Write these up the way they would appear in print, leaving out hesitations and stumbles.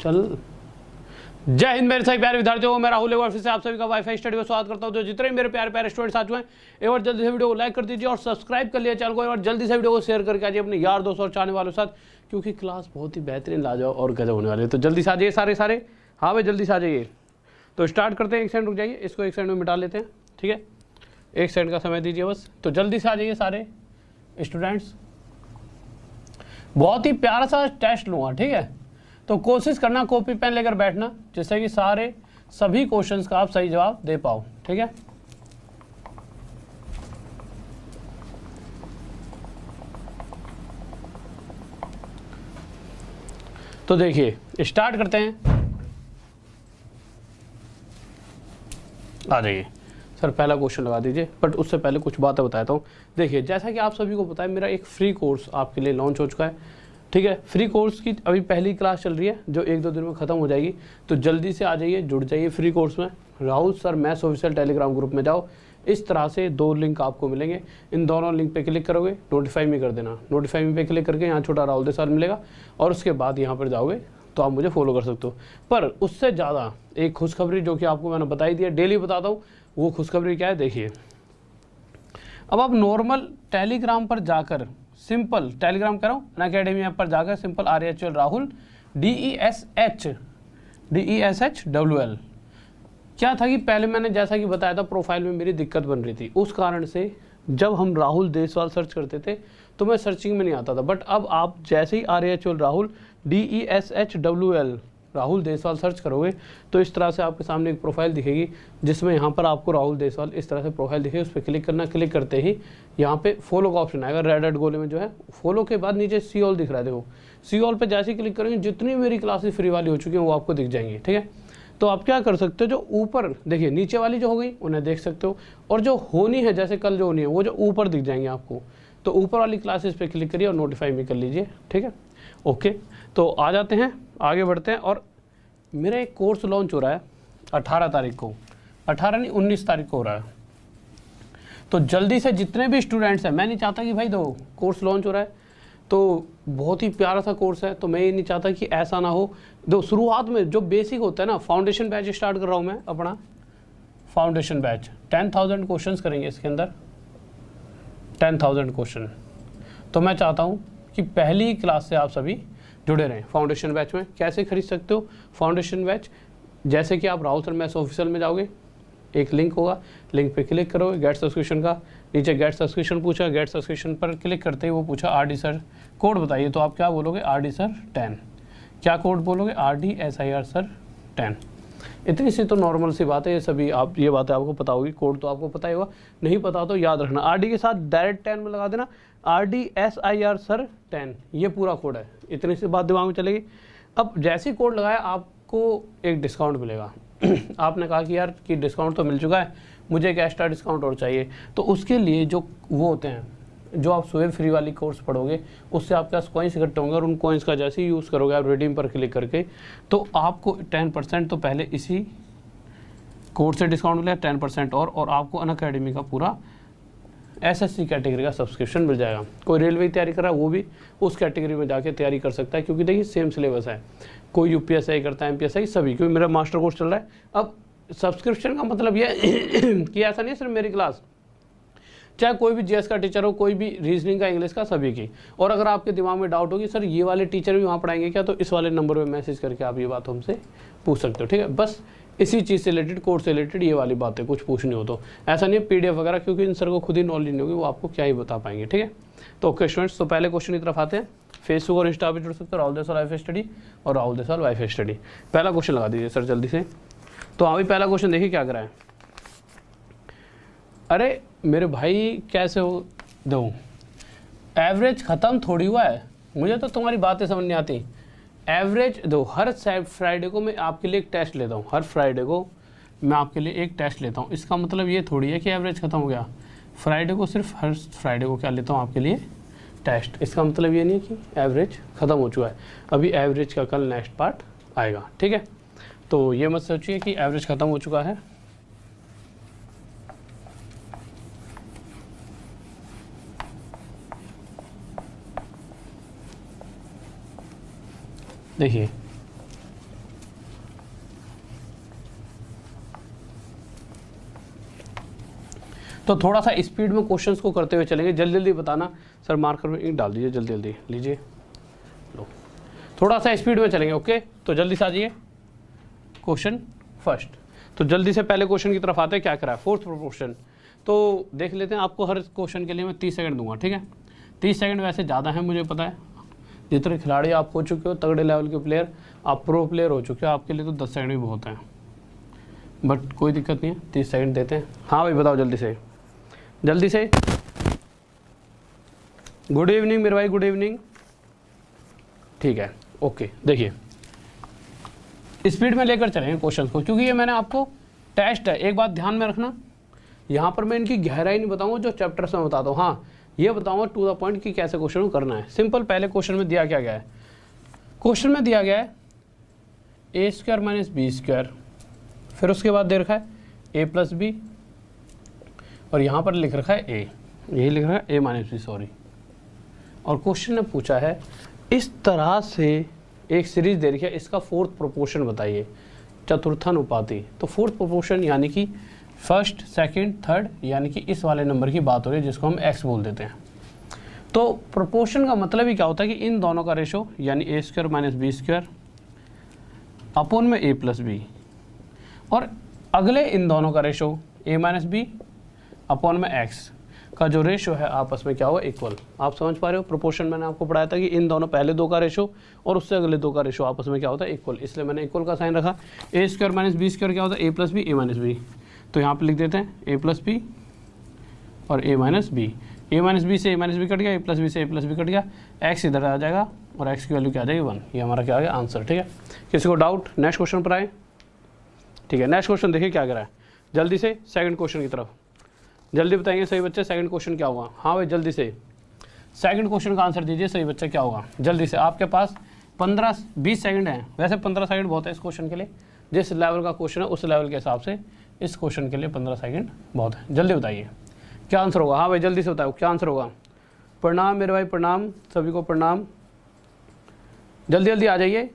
चल। जय हिंद मेरे सभी प्यारे विद्यार्थियों, मैं राहुल एक बार फिर से आप सभी का वाईफाई स्टडी में स्वागत करता हूं। तो जितने मेरे प्यारे प्यारे स्टूडेंट्स आ चुके हैं, एक बार जल्दी से वीडियो को लाइक कर दीजिए और सब्सक्राइब कर लिया चैनल को। एक बार जल्दी से वीडियो को शेयर करके आइए अपने यार दोस्तों और चाहने वालों के साथ, क्योंकि क्लास बहुत ही बेहतरीन लाजवाब और गजब होने वाली है। तो जल्दी से आ जाइए सारे। हाँ भाई जल्दी से आ जाइए। तो स्टार्ट करते हैं। एक सेकंड रुक जाइए, इसको एक सेकंड में मिटा लेते हैं, ठीक है। एक सेकंड का समय दीजिए बस। तो जल्दी से आ जाइए सारे स्टूडेंट्स। बहुत ही प्यारा सा टेस्ट लूँगा, ठीक है। तो कोशिश करना कॉपी पेन लेकर बैठना, जिससे कि सभी क्वेश्चंस का आप सही जवाब दे पाओ, ठीक है। तो देखिए स्टार्ट करते हैं। आ जाइए सर, पहला क्वेश्चन लगा दीजिए। बट उससे पहले कुछ बातें बताता हूँ। देखिए जैसा कि आप सभी को पता है, मेरा एक फ्री कोर्स आपके लिए लॉन्च हो चुका है, ठीक है। फ्री कोर्स की अभी पहली क्लास चल रही है, जो 1-2 दिन में ख़त्म हो जाएगी। तो जल्दी से आ जाइए, जुड़ जाइए फ्री कोर्स में। Rahul sir maths official Telegram group में जाओ। इस तरह से 2 लिंक आपको मिलेंगे। इन दोनों लिंक पे क्लिक करोगे, नोटिफाई में कर देना। नोटिफाई में पे क्लिक करके यहाँ छोटा राहुल देसाल मिलेगा, और उसके बाद यहाँ पर जाओगे तो आप मुझे फॉलो कर सकते हो। पर उससे ज़्यादा एक खुशखबरी जो कि आपको मैंने बताई दी है, डेली बताता हूँ। वो खुशखबरी क्या है देखिए। अब आप नॉर्मल टेलीग्राम पर जाकर, सिंपल टेलीग्राम करो अनअकैडमी ऐप पर जाकर, सिंपल RHL राहुल DESHWL। क्या था कि पहले मैंने जैसा कि बताया था, प्रोफाइल में मेरी दिक्कत बन रही थी। उस कारण से जब हम राहुल देसवाल सर्च करते थे तो मैं सर्चिंग में नहीं आता था। बट अब आप जैसे ही RHL Rahul DESHWL Rahul Deswal search करोगे तो इस तरह से आपके सामने एक प्रोफाइल दिखेगी, जिसमें यहाँ पर आपको राहुल देसवाल इस तरह से प्रोफाइल दिखेगी। उस पर क्लिक करना। क्लिक करते ही यहाँ पे फॉलो का ऑप्शन आएगा, रेड गोले में जो है। फॉलो के बाद नीचे सी ऑल दिख रहा है, देखो सी ऑल पे जैसे ही क्लिक करेंगे, जितनी मेरी क्लासेस फ्री वाली हो चुकी हैं वो आपको दिख जाएंगी, ठीक है। तो आप क्या कर सकते हो, जो ऊपर देखिए नीचे वाली जो हो गई उन्हें देख सकते हो, और जो होनी है जैसे कल जो होनी है वो जो ऊपर दिख जाएंगे आपको। तो ऊपर वाली क्लासेस पे क्लिक करिए और नोटिफाई भी कर लीजिए, ठीक है। ओके, तो आ जाते हैं, आगे बढ़ते हैं। और मेरा एक कोर्स लॉन्च हो रहा है 18 तारीख को, 18 नहीं 19 तारीख को हो रहा है। तो जल्दी से जितने भी स्टूडेंट्स हैं, मैं नहीं चाहता कि भाई दो कोर्स लॉन्च हो रहा है तो बहुत ही प्यारा सा कोर्स है, तो मैं ये नहीं चाहता कि ऐसा ना हो। दो शुरुआत में जो बेसिक होता है ना, फाउंडेशन बैच स्टार्ट कर रहा हूँ मैं अपना फाउंडेशन बैच। 10,000 क्वेश्चंस करेंगे इसके अंदर, 10,000 क्वेश्चन। तो मैं चाहता हूँ कि पहली क्लास से आप सभी जुड़े रहें फाउंडेशन बैच में। कैसे खरीद सकते हो फाउंडेशन बैच? जैसे कि आप राहुल सर मैथ्स ऑफिशियल में जाओगे, एक लिंक होगा, लिंक पे क्लिक करोगे, गेट सब्सक्रिप्शन का, नीचे गेट सब्सक्रिप्शन पूछा, गेट सब्सक्रिप्शन पर क्लिक करते ही वो पूछा RD सर कोड बताइए। तो आप क्या बोलोगे? RD sir 10। क्या कोड बोलोगे? RDSIR sir 10। इतनी सी तो नॉर्मल सी बात है, ये सभी आप ये बातें आपको पता होगी। कोड तो आपको पता ही होगा, नहीं पता तो याद रखना। RD के साथ डायरेक्ट 10 में लगा देना, RDSIR सर 10, ये पूरा कोड है। इतनी सी बात दिमाग में चलेगी। अब जैसे ही कोड लगाया आपको एक डिस्काउंट मिलेगा। आपने कहा कि यार कि डिस्काउंट तो मिल चुका है, मुझे एक एक्स्ट्रा डिस्काउंट और चाहिए। तो उसके लिए जो वो होते हैं, जो आप सुबह फ्री वाली कोर्स पढ़ोगे, उससे आपके पास कॉइन्स इकट्ठे होंगे, और उन कॉइन्स का जैसे ही यूज़ करोगे आप रिडीम पर क्लिक करके, तो आपको 10% तो पहले इसी कोर्स से डिस्काउंट मिलेगा, 10% और आपको अनअकैडमी का पूरा SSC कैटेगरी का सब्सक्रिप्शन मिल जाएगा। कोई रेलवे की तैयारी कर रहा है वो भी उस कैटेगरी में जाके तैयारी कर सकता है, क्योंकि देखिए सेम सिलेबस है। कोई UPSI करता है, MPSI, सभी, क्योंकि मेरा मास्टर कोर्स चल रहा है। अब सब्सक्रिप्शन का मतलब ये कि ऐसा नहीं सिर्फ मेरी क्लास, चाहे कोई भी GS का टीचर हो, कोई भी रीजनिंग का, इंग्लिश का, सभी की। और अगर आपके दिमाग में डाउट होगी सर ये वाले टीचर भी वहाँ पढ़ाएंगे क्या, तो इस वाले नंबर पे मैसेज करके आप ये बात हमसे पूछ सकते हो, ठीक है। बस इसी चीज़ से रिलेटेड, कोर्स से रिलेटेड ये वाली बातें कुछ पूछनी हो तो। ऐसा नहीं है PDF वगैरह, क्योंकि इन सर को खुद ही नॉलेज नहीं होगी, वो आपको क्या ही बता पाएंगे, ठीक है। तो ओके स्टूडेंट्स, तो पहले क्वेश्चन की तरफ आते हैं। फेसबुक और इंस्टा पे जुड़ सकते हो, राहुल देसवाल वाईफाई स्टडी और राहुल देसवाल वाईफाई स्टडी। पहला क्वेश्चन लगा दीजिए सर जल्दी से। तो अभी पहला क्वेश्चन देखिए क्या करा है। अरे मेरे भाई कैसे हो दो, एवरेज ख़त्म थोड़ी हुआ है, मुझे तो तुम्हारी बातें समझ नहीं आती। एवरेज दो, हर फ्राइडे को मैं आपके लिए एक टेस्ट लेता हूँ, हर फ्राइडे को मैं आपके लिए एक टेस्ट लेता हूँ। इसका मतलब ये थोड़ी है कि एवरेज ख़त्म हो गया। फ्राइडे को सिर्फ हर फ्राइडे को क्या लेता हूँ आपके लिए टेस्ट। इसका मतलब ये नहीं है कि एवरेज ख़त्म हो चुका है, अभी एवरेज का कल नेक्स्ट पार्ट आएगा, ठीक है। तो ये मत सोचिए कि एवरेज ख़त्म हो चुका है। देखिए तो थोड़ा सा स्पीड में क्वेश्चंस को करते हुए चलेंगे, जल्दी जल्दी बताना। सर मार्कर में इंक डाल दीजिए, जल्दी जल्दी लीजिए, लो थोड़ा सा स्पीड में चलेंगे। ओके, तो जल्दी से आ जाइए क्वेश्चन फर्स्ट। तो जल्दी से पहले क्वेश्चन की तरफ आते हैं, क्या करा है, फोर्थ प्रोपोर्शन। तो देख लेते हैं, आपको हर क्वेश्चन के लिए मैं 30 सेकंड दूंगा, ठीक है। 30 सेकंड वैसे ज़्यादा है, मुझे पता है, जितने खिलाड़ी आप हो चुके हो, तगड़े लेवल के प्लेयर, आप प्रो प्लेयर हो चुके हो, आपके लिए तो 10 सेकंड भी बहुत है, बट कोई दिक्कत नहीं है, 30 सेकंड देते हैं। हाँ भाई बताओ जल्दी से, जल्दी से। गुड इवनिंग मेरे भाई, गुड इवनिंग। ठीक है, ओके। देखिए स्पीड में लेकर चलेंगे क्वेश्चन को, क्योंकि ये मैंने आपको टेस्ट है। एक बात ध्यान में रखना, यहाँ पर मैं इनकी गहराई नहीं बताऊंगा, जो चैप्टर्स में बताता हूँ, हाँ ये बताऊंगा टू द पॉइंट कि कैसे क्वेश्चन को करना है। सिंपल, पहले क्वेश्चन में दिया क्या गया है, क्वेश्चन में दिया गया है a square minus b square, फिर उसके बाद दे रखा है ए प्लस बी, और यहाँ पर लिख रखा है ए, यही लिख रखा है ए माइनस बी, सॉरी। और क्वेश्चन ने पूछा है इस तरह से एक सीरीज दे रखी है, इसका फोर्थ प्रोपोर्शन बताइए, चतुर्थानुपाती। तो फोर्थ प्रोपोर्शन यानी कि फर्स्ट, सेकंड, थर्ड, यानी कि इस वाले नंबर की बात हो रही है, जिसको हम एक्स बोल देते हैं। तो प्रोपोर्शन का मतलब ही क्या होता है कि इन दोनों का रेशो, यानी a square minus b square upon में ए प्लस बी, और अगले इन दोनों का ratio a minus b upon में एक्स का जो रेशो है आपस में क्या होगा, इक्वल। आप समझ पा रहे हो, प्रोपोर्शन मैंने आपको पढ़ाया था कि इन दोनों पहले दो का रेशो और उससे अगले दो का रेशो आपस में क्या होता है, इक्वल, इसलिए मैंने इक्वल का साइन रखा। ए स्क्वायर माइनस बी स्क्वायर क्या होता है, ए plus b a minus B, तो यहाँ पे लिख देते हैं ए प्लस बी और ए minus B. A minus B से ए माइनस बी कट गया, ए प्लस बी से ए प्लस बी कट गया, एक्स इधर आ जाएगा और एक्स की वैल्यू क्या आ जाएगी 1। ये हमारा क्या आ गया आंसर, ठीक है। किसी को डाउट, नेक्स्ट क्वेश्चन पर आए, ठीक है। नेक्स्ट क्वेश्चन देखिए क्या करा है, जल्दी से सेकंड क्वेश्चन की तरफ, जल्दी बताएंगे सही बच्चे सेकंड क्वेश्चन क्या होगा। हाँ भाई जल्दी से सेकंड क्वेश्चन का आंसर दीजिए सही बच्चा, क्या होगा जल्दी से। आपके पास 15-20 सेकंड है, वैसे 15 सेकंड बहुत है इस क्वेश्चन के लिए, जिस लेवल का क्वेश्चन है उस लेवल के हिसाब से इस क्वेश्चन के लिए 15 सेकंड बहुत है। जल्दी बताइए क्या आंसर होगा। हाँ भाई जल्दी से बताओ क्या आंसर होगा। प्रणाम मेरे भाई, प्रणाम सभी को, प्रणाम। जल्दी जल्दी आ जाइए,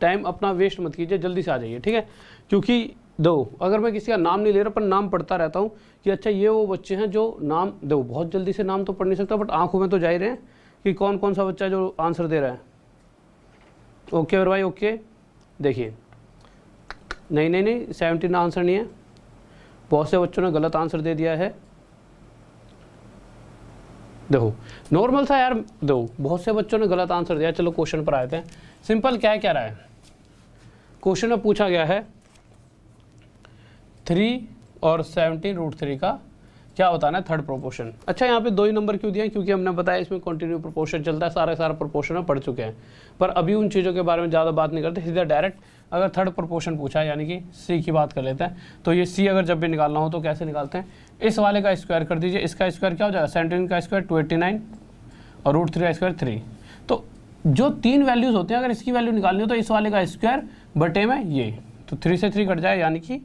टाइम अपना वेस्ट मत कीजिए, जल्दी से आ जाइए, ठीक है। क्योंकि दो, अगर मैं किसी का नाम नहीं ले रहा पर नाम पढ़ता रहता हूँ कि अच्छा ये वो बच्चे हैं जो नाम दो, बहुत जल्दी से नाम तो पढ़ नहीं सकता, बट आंखों में तो जा ही रहे हैं कि कौन कौन सा बच्चा है जो आंसर दे रहा है। ओके मेरे भाई, ओके। देखिए नहीं नहीं नहीं, 17 आंसर नहीं है, बहुत से बच्चों ने गलत आंसर दे दिया है। देखो नॉर्मल था यार, देखो बहुत से बच्चों ने गलत आंसर दिया। चलो क्वेश्चन पर आए थे, सिंपल क्या है, क्या रहा है क्वेश्चन में पूछा गया है 3 और 17√3 का क्या बताना है थर्ड प्रोपोर्शन। अच्छा यहाँ पे 2 ही नंबर क्यों दिए, क्योंकि हमने बताया इसमें कंटिन्यू प्रोपोर्शन चलता है, सारा प्रोपोर्शन में पढ़ चुके हैं, पर अभी उन चीज़ों के बारे में ज़्यादा बात नहीं करते, सीधा डायरेक्ट अगर थर्ड प्रोपोर्शन पूछा है यानी कि सी की बात कर लेते हैं। तो ये सी अगर जब भी निकालना हो तो कैसे निकालते हैं, इस वाले का स्क्वायर कर दीजिए, इसका स्क्वायर क्या हो जाएगा 17 का स्क्वायर 289 और √3 का स्क्वायर 3। तो जो 3 वैल्यूज़ होते हैं, अगर इसकी वैल्यू निकालनी हो तो इस वाले का स्क्वायर बटे में ये, तो 3 से 3 कट जाए यानी कि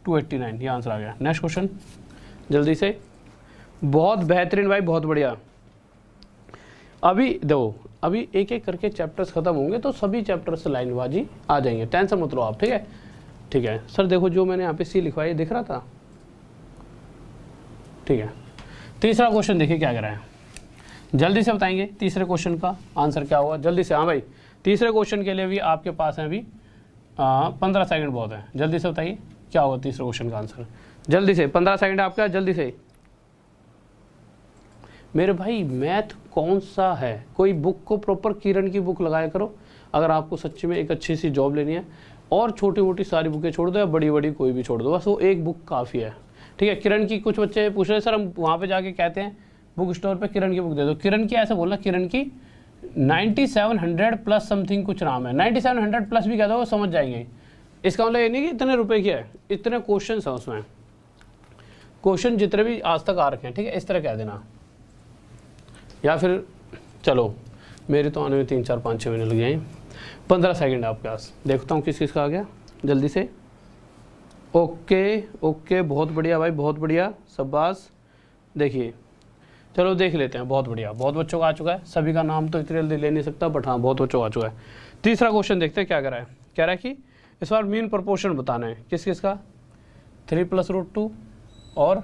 289, ये आंसर आ गया। नेक्स्ट क्वेश्चन जल्दी से, बहुत बेहतरीन भाई, बहुत बढ़िया। अभी दो, अभी एक एक करके चैप्टर्स खत्म होंगे तो सभी चैप्टर्स लाइनबाजी आ जाएंगे, टेंशन मत लो आप, ठीक है। ठीक है सर, देखो जो मैंने यहाँ पे सी लिखवाया दिख रहा था, ठीक है। तीसरा क्वेश्चन देखिए क्या कर रहा है, जल्दी से बताएंगे तीसरे क्वेश्चन का आंसर क्या होगा, जल्दी से। हाँ भाई तीसरे क्वेश्चन के लिए भी आपके पास है अभी 15 सेकंड बहुत है, जल्दी से बताइए क्या होगा तीसरे क्वेश्चन का आंसर, जल्दी से। 15 सेकंड आपका, जल्दी से मेरे भाई। मैथ कौन सा है, कोई बुक को प्रॉपर किरण की बुक लगाया करो अगर आपको सच्ची में एक अच्छी सी जॉब लेनी है, और छोटी मोटी सारी बुकें छोड़ दो या बड़ी बड़ी कोई भी छोड़ दो, बस वो एक बुक काफ़ी है, ठीक है। किरण की कुछ बच्चे पूछ रहे सर, हम वहाँ पे जाके कहते हैं बुक स्टोर पे किरण की बुक दे दो, किरण की ऐसे बोलना, किरण की 9700 प्लस समथिंग कुछ नाम है, 9700 प्लस भी कह दो वो समझ जाएंगे। इसका मतलब ये नहीं कि इतने रुपए की है, इतने क्वेश्चन हैं उसमें, क्वेश्चन जितने भी आज तक आ रखे हैं, ठीक है, इस तरह कह देना। या फिर चलो मेरे तो आने में 3, 4, 5, 6 महीने लग जाएंगे। 15 सेकंड आपके पास, देखता हूँ किस किस का आ गया, जल्दी से। ओके ओके, बहुत बढ़िया भाई, बहुत बढ़िया, शाबाश। देखिए चलो देख लेते हैं, बहुत बढ़िया, बहुत बच्चों का आ चुका है, सभी का नाम तो इतने जल्दी ले नहीं सकता, बट हाँ बहुत बच्चों का आ चुका है। तीसरा क्वेश्चन देखते हैं क्या कह रहा है, कह रहा है कि इस बार मीन प्रोपोर्शन बताना है, किस किस का, 3 + √2 और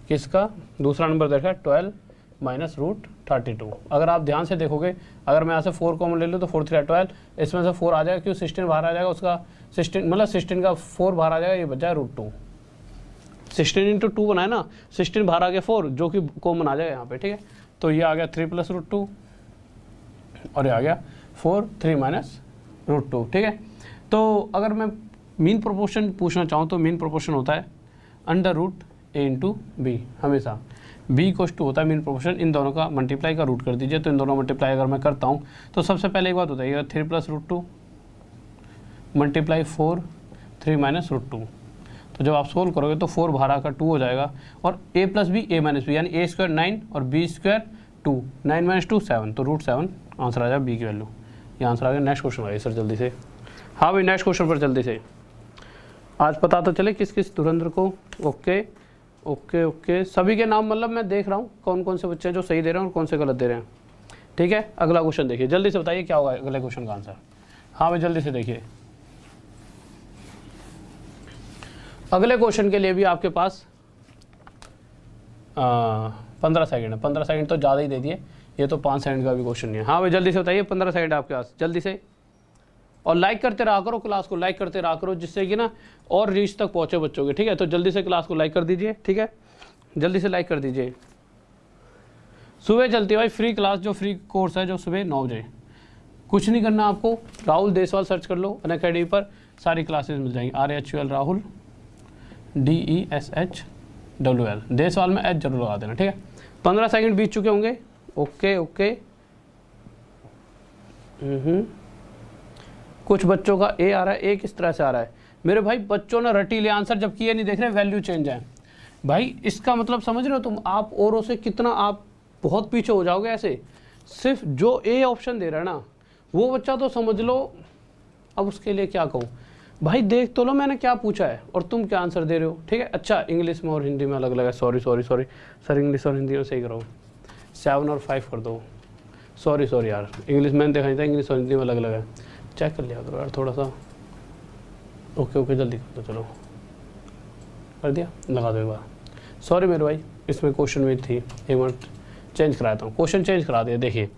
किसका, दूसरा नंबर देखा 12 माइनस रूट 32। अगर आप ध्यान से देखोगे, अगर मैं यहाँ से 4 कॉमन ले लूँ तो 4 3 12, इसमें से 4 आ जाएगा, क्यों 16 बाहर आ जाएगा, उसका 16 मतलब 16 का 4 बाहर आ जाएगा, ये बच जाएगा रूट 2। 16 इंटू 2 बनाए ना, 16 बाहर आ गया 4 जो कि कॉमन आ जाएगा यहाँ पे, ठीक है। तो ये आ गया 3 प्लस रूट 2 और ये आ गया 4 3 माइनस रूट 2, ठीक है। तो अगर मैं मीन प्रोपोर्शन पूछना चाहूँ तो मीन प्रोपोर्शन होता है अंडर रूट ए इंटू बी, हमेशा बी इक्वल टू होता है मीन प्रोपोर्शन, इन दोनों का मल्टीप्लाई का रूट कर दीजिए। तो इन दोनों मल्टीप्लाई अगर मैं करता हूँ तो सबसे पहले एक बात होता है 3 plus root 2 multiply 4 3 minus root 2। तो जब आप सोल्व करोगे तो 4 बाहर आकर 2 हो जाएगा, और a plus b a minus b, यानी ए स्क्वायर 9 और बी स्क्वायर 2, 9 माइनस 2 7, तो रूट 7 आंसर आ जाएगा बी की वैल्यू। ये आंसर आ गया। नेक्स्ट क्वेश्चन आइए सर जल्दी से। हाँ भाई नेक्स्ट क्वेश्चन पर जल्दी से, आज पता तो चले किस किस धुरंधर को। ओके ओके ओके, सभी के नाम मतलब मैं देख रहा हूँ कौन कौन से बच्चे हैं जो सही दे रहे हैं और कौन से गलत दे रहे हैं, ठीक है। अगला क्वेश्चन देखिए, जल्दी से बताइए क्या होगा अगले क्वेश्चन का आंसर। हाँ भाई जल्दी से देखिए, अगले क्वेश्चन के लिए भी आपके पास 15 सेकंड है। 15 सेकंड तो ज़्यादा ही दे दिए, ये तो 5 सेकंड का भी क्वेश्चन नहीं है। हाँ भाई जल्दी से बताइए, 15 सेकंड आपके पास, जल्दी से। और लाइक करते रहा करो, क्लास को लाइक करते रहा करो, जिससे कि ना और रीच तक पहुँचे बच्चों के, ठीक है। तो जल्दी से क्लास को लाइक कर दीजिए, ठीक है, जल्दी से लाइक कर दीजिए। सुबह चलती है भाई फ्री क्लास, जो फ्री कोर्स है जो सुबह 9 बजे। कुछ नहीं करना आपको, राहुल देसवाल सर्च कर लो अनअकैडमी पर, सारी क्लासेस मिल जाएंगी। RHUL राहुल DESHWL, देसवाल में एच जरूर लगा देना, ठीक है। 15 सेकंड बीत चुके होंगे। ओके ओके, कुछ बच्चों का ए आ रहा है, ए किस तरह से आ रहा है मेरे भाई, बच्चों ने रटीले आंसर, जबकि ये नहीं देख रहे वैल्यू चेंज है भाई। इसका मतलब समझ रहे हो तुम, आप औरों से कितना आप बहुत पीछे हो जाओगे ऐसे। सिर्फ जो ए ऑप्शन दे रहा है ना वो बच्चा तो समझ लो, अब उसके लिए क्या कहूँ भाई, देख तो लो मैंने क्या पूछा है और तुम क्या आंसर दे रहे हो, ठीक है। अच्छा इंग्लिश में और हिंदी में अलग अलग है, sorry sorry sorry sir, English और हिंदी में सही करो, 7 और 5 कर दो, सॉरी सॉरी यार, इंग्लिश मैंने देखा नहीं था, इंग्लिश और हिंदी में अलग अलग है, चेक कर लिया करो यार थोड़ा सा। ओके ओके जल्दी कर दो, चलो कर दिया, लगा दो एक बार। सॉरी मेरे भाई, इसमें क्वेश्चन में थी, एक मिनट चेंज कराता हूँ, क्वेश्चन चेंज करा दिया। देखिए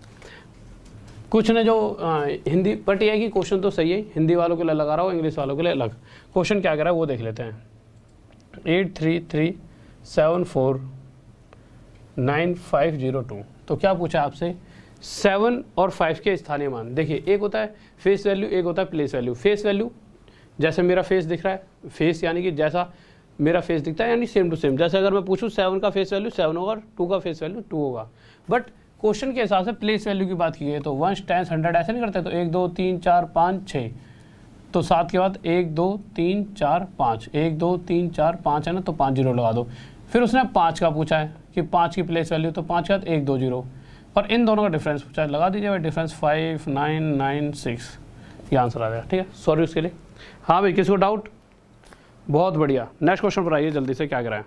कुछ ने जो हिंदी, बट ये है कि क्वेश्चन तो सही है, हिंदी वालों के लिए लगा रहा हो, इंग्लिश वालों के लिए अलग। क्वेश्चन क्या कह रहा है वो देख लेते हैं। 833749502, तो क्या पूछा आपसे, 7 और 5 के स्थानीय मान। देखिए एक होता है फेस वैल्यू, एक होता है प्लेस वैल्यू। फेस वैल्यू जैसे मेरा फेस दिख रहा है, फेस यानी कि जैसा मेरा फेस दिखता है, यानी सेम टू सेम। जैसे अगर मैं पूछूं 7 का फेस वैल्यू 7 होगा, 2 का फेस वैल्यू 2 होगा। बट क्वेश्चन के हिसाब से प्लेस वैल्यू की बात की गई है, तो 1 10 100 ऐसे नहीं करते। तो 1 2 3 4 5 6, तो 7 के बाद 1 2 3 4 5, 1 2 3 4 5 है ना, तो 5 जीरो लगा दो। फिर उसने 5 का पूछा है कि 5 की प्लेस वैल्यू, तो 5 के बाद 1 2 जीरो, और इन दोनों का डिफरेंस पूछा है, लगा दीजिए भाई डिफरेंस 5 9 9 6, ये आंसर आ जाएगा, ठीक है। सॉरी उसके लिए। हाँ भाई किसको डाउट, बहुत बढ़िया। नेक्स्ट क्वेश्चन पर आइए जल्दी से, क्या करा है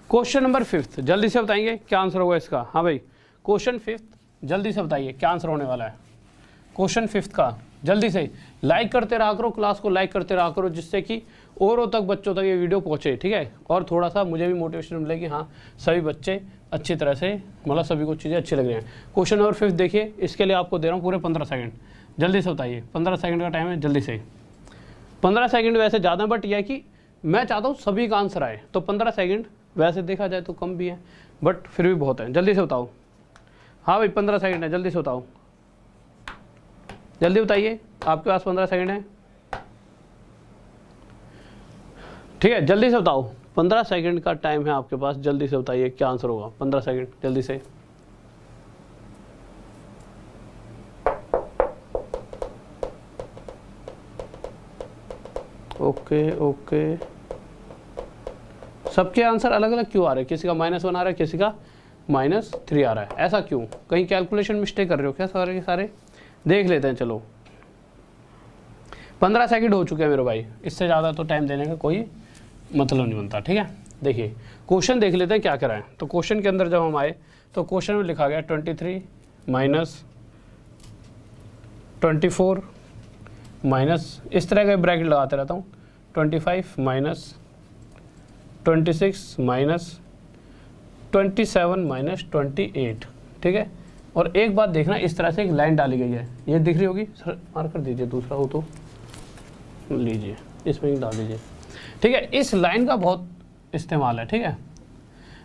क्वेश्चन नंबर 5, जल्दी से बताएंगे क्या आंसर होगा इसका। हाँ भाई क्वेश्चन 5 जल्दी से बताइए क्या आंसर होने वाला है क्वेश्चन 5 का। जल्दी से लाइक करते रहा करो, क्लास को लाइक करते रहा करो, जिससे कि औरों तक बच्चों तक ये वीडियो पहुंचे, ठीक है। और थोड़ा सा मुझे भी मोटिवेशन मिले कि हाँ सभी बच्चे अच्छी तरह से, मतलब सभी को चीज़ें अच्छी लग रही हैं। क्वेश्चन नंबर 5 देखिए, इसके लिए आपको दे रहा हूँ पूरे 15 सेकंड, जल्दी से बताइए। 15 सेकंड का टाइम है, जल्दी से। 15 सेकंड वैसे ज़्यादा, बट यह है कि मैं चाहता हूँ सभी का आंसर आए, तो 15 सेकंड वैसे देखा जाए तो कम भी है, बट फिर भी बहुत है। जल्दी से बताओ। हाँ भाई 15 सेकंड है, जल्दी से बताओ, जल्दी बताइए, आपके पास 15 सेकंड है, ठीक है। जल्दी से बताओ, 15 सेकंड का टाइम है आपके पास, जल्दी से बताइए क्या आंसर होगा। 15 सेकंड जल्दी से। ओके ओके, सबके आंसर अलग अलग क्यों आ रहे हैं, किसी का -1 आ रहा है, किसी का -3 आ रहा है, ऐसा क्यों, कहीं कैलकुलेशन मिस्टेक कर रहे हो क्या सारे देख लेते हैं। चलो 15 सेकंड हो चुके हैं मेरे भाई, इससे ज़्यादा तो टाइम देने का कोई मतलब नहीं बनता, ठीक है। देखिए क्वेश्चन देख लेते हैं क्या कराएं। तो क्वेश्चन के अंदर जब हम आए तो क्वेश्चन में लिखा गया 23 माइनस 24 माइनस, इस तरह का ब्रैकेट लगाते रहता हूँ, 25 माइनस 26 माइनस 27 माइनस 28, ठीक है। और एक बात देखना, इस तरह से एक लाइन डाली गई है, ये दिख रही होगी सर, मार्क कर दीजिए, दूसरा हो तो लीजिए, इसमें डाल दीजिए, ठीक है। इस लाइन का बहुत इस्तेमाल है, ठीक है,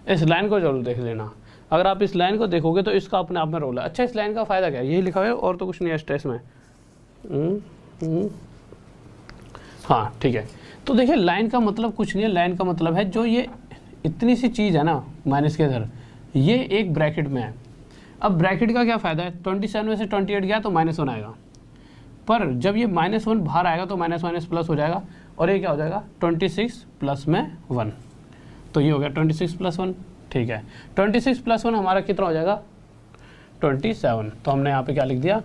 इस लाइन को जरूर देख लेना। अगर आप इस लाइन को देखोगे तो इसका अपने आप में रोल है। अच्छा, इस लाइन का फ़ायदा क्या है, यही लिखा हुआ है और तो कुछ नहीं है स्ट्रेस में। हाँ ठीक है, तो देखिए लाइन का मतलब कुछ नहीं है, लाइन का मतलब है जो ये इतनी सी चीज़ है ना माइनस के इधर, ये एक ब्रैकेट में है। अब ब्रैकेट का क्या फ़ायदा है, 27 में से 28 गया तो -1 आएगा, पर जब ये -1 बाहर आएगा तो माइनस माइनस प्लस हो जाएगा, और ये क्या हो जाएगा 26 प्लस में 1, तो ये हो गया 26 प्लस 1, ठीक है। 26 प्लस 1 हमारा कितना हो जाएगा 27, तो हमने यहाँ पे क्या लिख दिया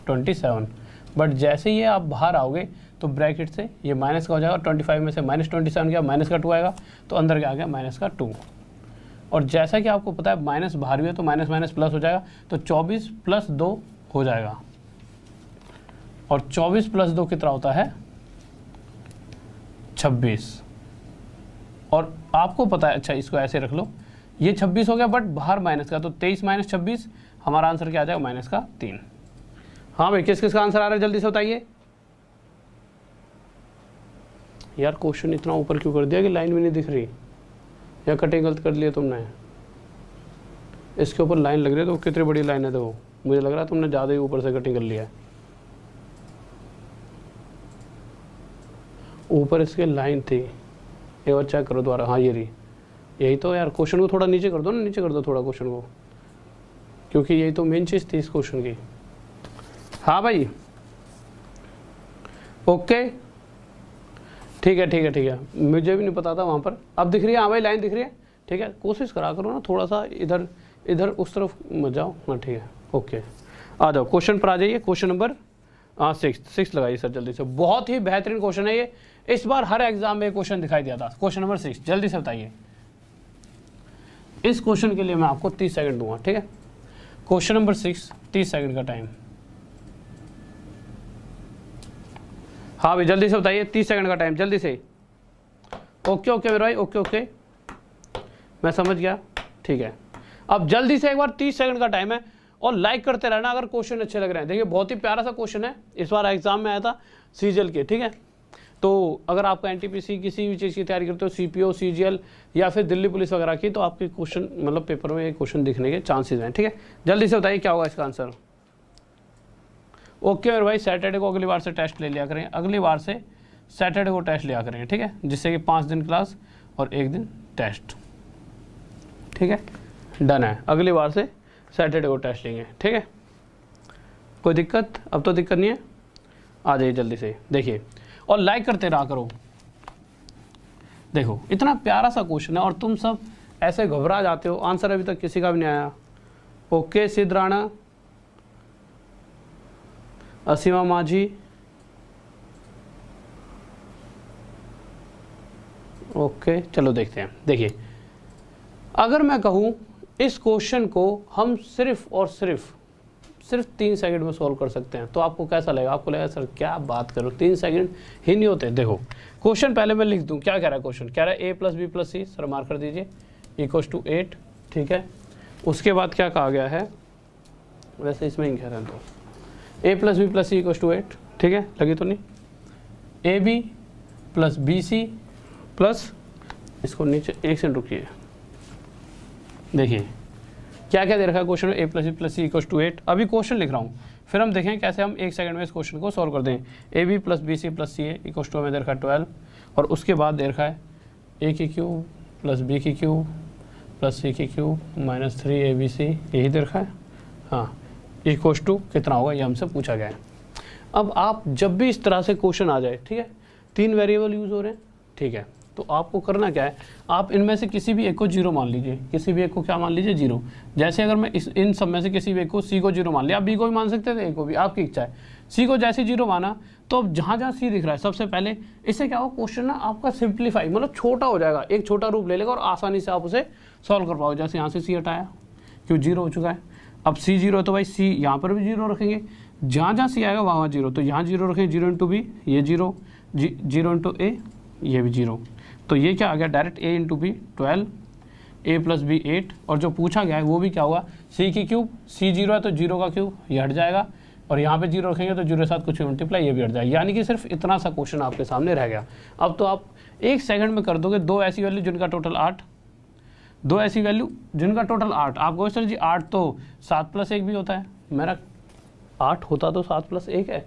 27। बट जैसे ही आप बाहर आओगे तो ब्रैकेट से ये माइनस का हो जाएगा, 25 में से -27 गया, माइनस का 2 आएगा, तो अंदर क्या आ गया माइनस का 2। और जैसा कि आपको पता है माइनस बाहर भी है तो माइनस माइनस प्लस हो जाएगा, तो 24 प्लस 2 हो जाएगा, और 24 प्लस 2 कितना होता है 26। और आपको पता है, अच्छा इसको ऐसे रख लो, ये 26 हो गया बट बाहर माइनस का, तो 23 माइनस 26 हमारा आंसर क्या आ जाएगा माइनस का 3। हाँ भाई, किस किस का आंसर आ रहा है जल्दी से बताइए। यार क्वेश्चन इतना ऊपर क्यों कर दिया कि लाइन भी नहीं दिख रही, या कटिंग गलत कर लिया तुमने। इसके ऊपर लाइन लग रही है तो कितनी बड़ी लाइन है, तो मुझे लग रहा है तुमने ज़्यादा ही ऊपर से कटिंग कर लिया है। ऊपर इसके लाइन थी, एक बार चेक करो दोबारा, हाँ ये रही, यही तो। यार क्वेश्चन को थोड़ा नीचे कर दो ना, नीचे कर दो थोड़ा क्वेश्चन को, क्योंकि यही तो मेन चीज़ थी इस क्वेश्चन की। हाँ भाई ओके, ठीक है ठीक है ठीक है, मुझे भी नहीं पता था वहाँ पर, अब दिख रही है। हाँ भाई लाइन दिख रही है, ठीक है। कोशिश करा करो ना थोड़ा सा इधर इधर उस तरफ मत जाओ। हाँ ठीक है ओके, आ जाओ क्वेश्चन पर आ जाइए। क्वेश्चन नंबर 6 लगाइए सर जल्दी से, बहुत ही बेहतरीन क्वेश्चन है ये, इस बार हर एग्जाम में क्वेश्चन दिखाई दिया था। क्वेश्चन नंबर 6 जल्दी से बताइए। इस क्वेश्चन के लिए मैं आपको 30 सेकंड दूंगा, ठीक है। क्वेश्चन नंबर 6, 30 सेकंड का टाइम। हाँ भाई जल्दी से बताइए, 30 सेकंड का टाइम, जल्दी से। ओके ओके मेरे भाई, ओके ओके, मैं समझ गया, ठीक है। अब जल्दी से एक बार 30 सेकंड का टाइम है, और लाइक करते रहना अगर क्वेश्चन अच्छे लग रहे हैं। देखिए बहुत ही प्यारा सा क्वेश्चन है, इस बार एग्जाम में आया था सीजीएल के, ठीक है। तो अगर आपका एनटीपीसी किसी भी चीज़ की तैयारी करते हो, सीपीओ, सीजीएल या फिर दिल्ली पुलिस वगैरह की, तो आपके क्वेश्चन मतलब पेपर में क्वेश्चन दिखने के चांसेस हैं, ठीक है। जल्दी से बताइए क्या होगा इसका आंसर। ओके मेरे भाई, सैटरडे को अगली बार से टेस्ट ले लिया करें, अगली बार से सैटरडे को टेस्ट लिया करें, ठीक है, जिससे कि 5 दिन क्लास और 1 दिन टेस्ट, ठीक है। डन है, अगली बार से सैटरडे को टेस्ट लेंगे, ठीक है। कोई दिक्कत, अब तो दिक्कत नहीं है, आ जाइए जल्दी से। देखिए और लाइक करते रहा करो। देखो इतना प्यारा सा क्वेश्चन है और तुम सब ऐसे घबरा जाते हो, आंसर अभी तक किसी का भी नहीं आया। ओके सिद्ध राणा, असीमा माझी, ओके चलो देखते हैं। देखिए अगर मैं कहूँ इस क्वेश्चन को हम सिर्फ और सिर्फ 3 सेकंड में सॉल्व कर सकते हैं, तो आपको कैसा लगेगा? आपको लगेगा सर क्या बात करो, 3 सेकंड ही नहीं होते। देखो क्वेश्चन पहले मैं लिख दूं, क्या कह रहा है क्वेश्चन, कह रहा है a + b + c, sir mark कर दीजिए, = 8, ठीक है। उसके बाद क्या कहा गया है, वैसे इसमें ही कह रहे हैं, तो a + b + c = 8, ठीक है, लगी तो नहीं, ab + bc प्लस, इसको नीचे एक सेकंड रुकिए, देखिए क्या क्या दे रखा है क्वेश्चन में, a + b + c = 8। अभी क्वेश्चन लिख रहा हूँ, फिर हम देखें कैसे हम 1 सेकंड में इस क्वेश्चन को सॉल्व कर दें। ab + bc + ca = हमें दे रखा है 12, और उसके बाद दे रखा है a³ + b³ + c³ - 3abc, यही दे रखा है, हाँ, = कितना होगा, ये हमसे पूछा गया है। अब आप जब भी इस तरह से क्वेश्चन आ जाए, ठीक है, 3 वेरिएबल यूज़ हो रहे हैं, ठीक है, तो आपको करना क्या है, आप इनमें से किसी भी एक को 0 मान लीजिए, किसी भी एक को क्या मान लीजिए 0। जैसे अगर मैं इन सब में से किसी भी एक को, c को 0 मान लिया, आप b को भी मान सकते थे, a को भी, आपकी इच्छा है। c को जैसे 0 माना, तो अब जहाँ जहाँ c दिख रहा है सबसे पहले, इससे क्या होगा, क्वेश्चन ना आपका सिंप्लीफाई मतलब छोटा हो जाएगा, एक छोटा रूप ले लेगा और आसानी से आप उसे सॉल्व कर पाओगे। जैसे यहाँ से c हटाया, क्यों 0 हो चुका है, अब c 0 है तो भाई c यहाँ पर भी 0 रखेंगे, जहाँ जहाँ c आएगा वहाँ 0, तो यहाँ 0 रखेंगे, 0 × b ये 0, 0 × a ये भी 0, तो ये क्या आ गया direct a into b 12, a plus b 8, और जो पूछा गया है वो भी क्या हुआ c की क्यूब, c 0 है तो 0 का क्यूब ये हट जाएगा, और यहाँ पे 0 रखेंगे तो 0 के साथ कुछ मल्टीप्लाई ये भी हट जाएगा। यानी कि सिर्फ इतना सा क्वेश्चन आपके सामने रह गया। अब तो आप 1 सेकंड में कर दोगे 2 ऐसी वैल्यू जिनका टोटल 8, 2 ऐसी वैल्यू जिनका टोटल 8। आप कहोगे सर जी 8 तो 7 प्लस 1 भी होता है, मेरा 8 होता तो 7 प्लस 1 है,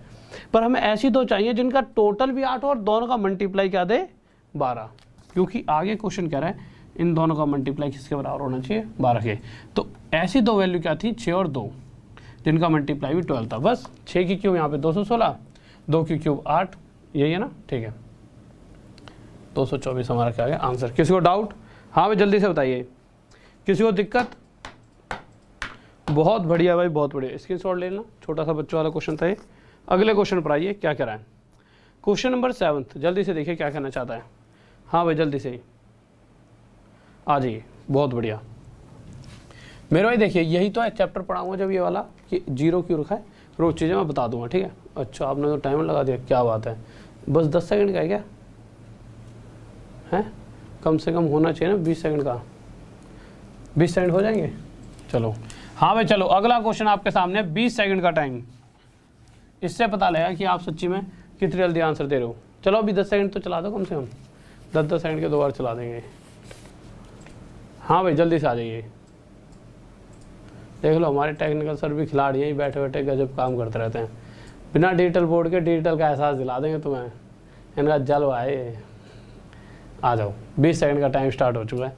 पर हमें ऐसी दो चाहिए जिनका टोटल भी 8 हो और दोनों का मल्टीप्लाई क्या दे 12, क्योंकि आगे क्वेश्चन कह रहा है इन दोनों का मल्टीप्लाई किसके बराबर होना चाहिए 12 के। तो ऐसी दो वैल्यू क्या थी 6 और 2 जिनका मल्टीप्लाई भी 12 था। बस 6 की क्यूब यहाँ पे 216, 2 की क्यूब 8, यही है ना, ठीक है 224 हमारा क्या है आंसर। किसी को डाउट? हाँ भाई जल्दी से बताइए, किसी को दिक्कत? बहुत बढ़िया भाई, बहुत बढ़िया, स्क्रीनशॉट ले लेना, छोटा सा बच्चों वाला क्वेश्चन था ये। अगले क्वेश्चन पर आइए, क्या कह रहा है क्वेश्चन नंबर 7, जल्दी से देखिए क्या कहना चाहता है। हाँ भाई जल्दी से ही आ जाइए, बहुत बढ़िया मेरे भाई। देखिए यही तो है चैप्टर पढ़ाऊंगा जब ये वाला कि 0 क्यों रखा है, रोज चीज़ें मैं बता दूंगा, ठीक है। अच्छा आपने तो टाइमर लगा दिया, क्या बात है, बस 10 सेकंड का है क्या है, कम से कम होना चाहिए ना 20 सेकंड का, 20 सेकंड हो जाएंगे, चलो। हाँ भाई चलो अगला क्वेश्चन आपके सामने, 20 सेकंड का टाइम, इससे पता लगेगा कि आप सच्ची में कितनी जल्दी आंसर दे रहे हो। चलो अभी 10 सेकंड तो चला दो कम से कम, 10-10 सेकंड के 2 बार चला देंगे। हाँ भाई जल्दी से आ जाइए। देख लो हमारे टेक्निकल सर भी खिलाड़ी हैं, बैठे बैठे गजब काम करते रहते हैं, बिना डिजिटल बोर्ड के डिजिटल का एहसास दिला देंगे तुम्हें, इनका जलवा है। आ जाओ, 20 सेकंड का टाइम स्टार्ट हो चुका है,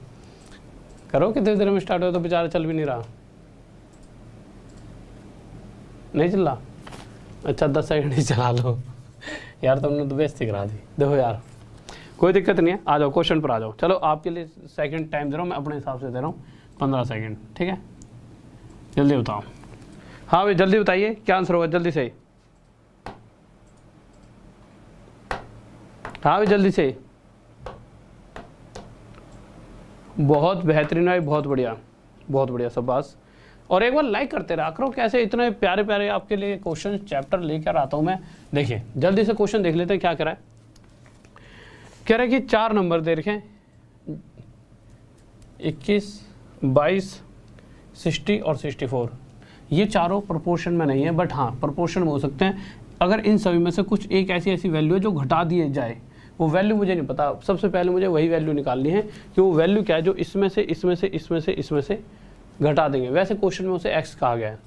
करो कितनी देर में स्टार्ट हो, तो बेचारा चल भी नहीं रहा, नहीं चल रहा, अच्छा 10 सेकंड ही चला लो यार, तुमने तो बेइज्जती करा दी। देखो यार कोई दिक्कत नहीं है, आ जाओ क्वेश्चन पर आ जाओ। चलो आपके लिए सेकंड टाइम दे रहा हूँ मैं, अपने हिसाब से दे रहा हूँ 15 सेकंड, ठीक है, जल्दी बताओ। हाँ भाई जल्दी बताइए क्या आंसर होगा, जल्दी से। हाँ भाई जल्दी से, बहुत बेहतरीन है, बहुत बढ़िया, बहुत बढ़िया, शाबाश। और एक बार लाइक करते रहा करो, कैसे इतने प्यारे प्यारे आपके लिए क्वेश्चन चैप्टर लेकर आता हूं मैं। देखिए जल्दी से क्वेश्चन देख लेते हैं क्या कह रहा है। कह रहा है कि 4 नंबर दे रखे 21, 22, 60 और 64, ये चारों प्रोपोर्शन में नहीं है, बट हाँ प्रोपोर्शन में हो सकते हैं अगर इन सभी में से कुछ एक ऐसी वैल्यू है जो घटा दिए जाए। वो वैल्यू मुझे नहीं पता, सबसे पहले मुझे वही वैल्यू निकालनी है कि वो वैल्यू क्या है जो इसमें से इसमें से इसमें से इसमें से घटा देंगे। वैसे क्वेश्चन में उसे x कहा गया है,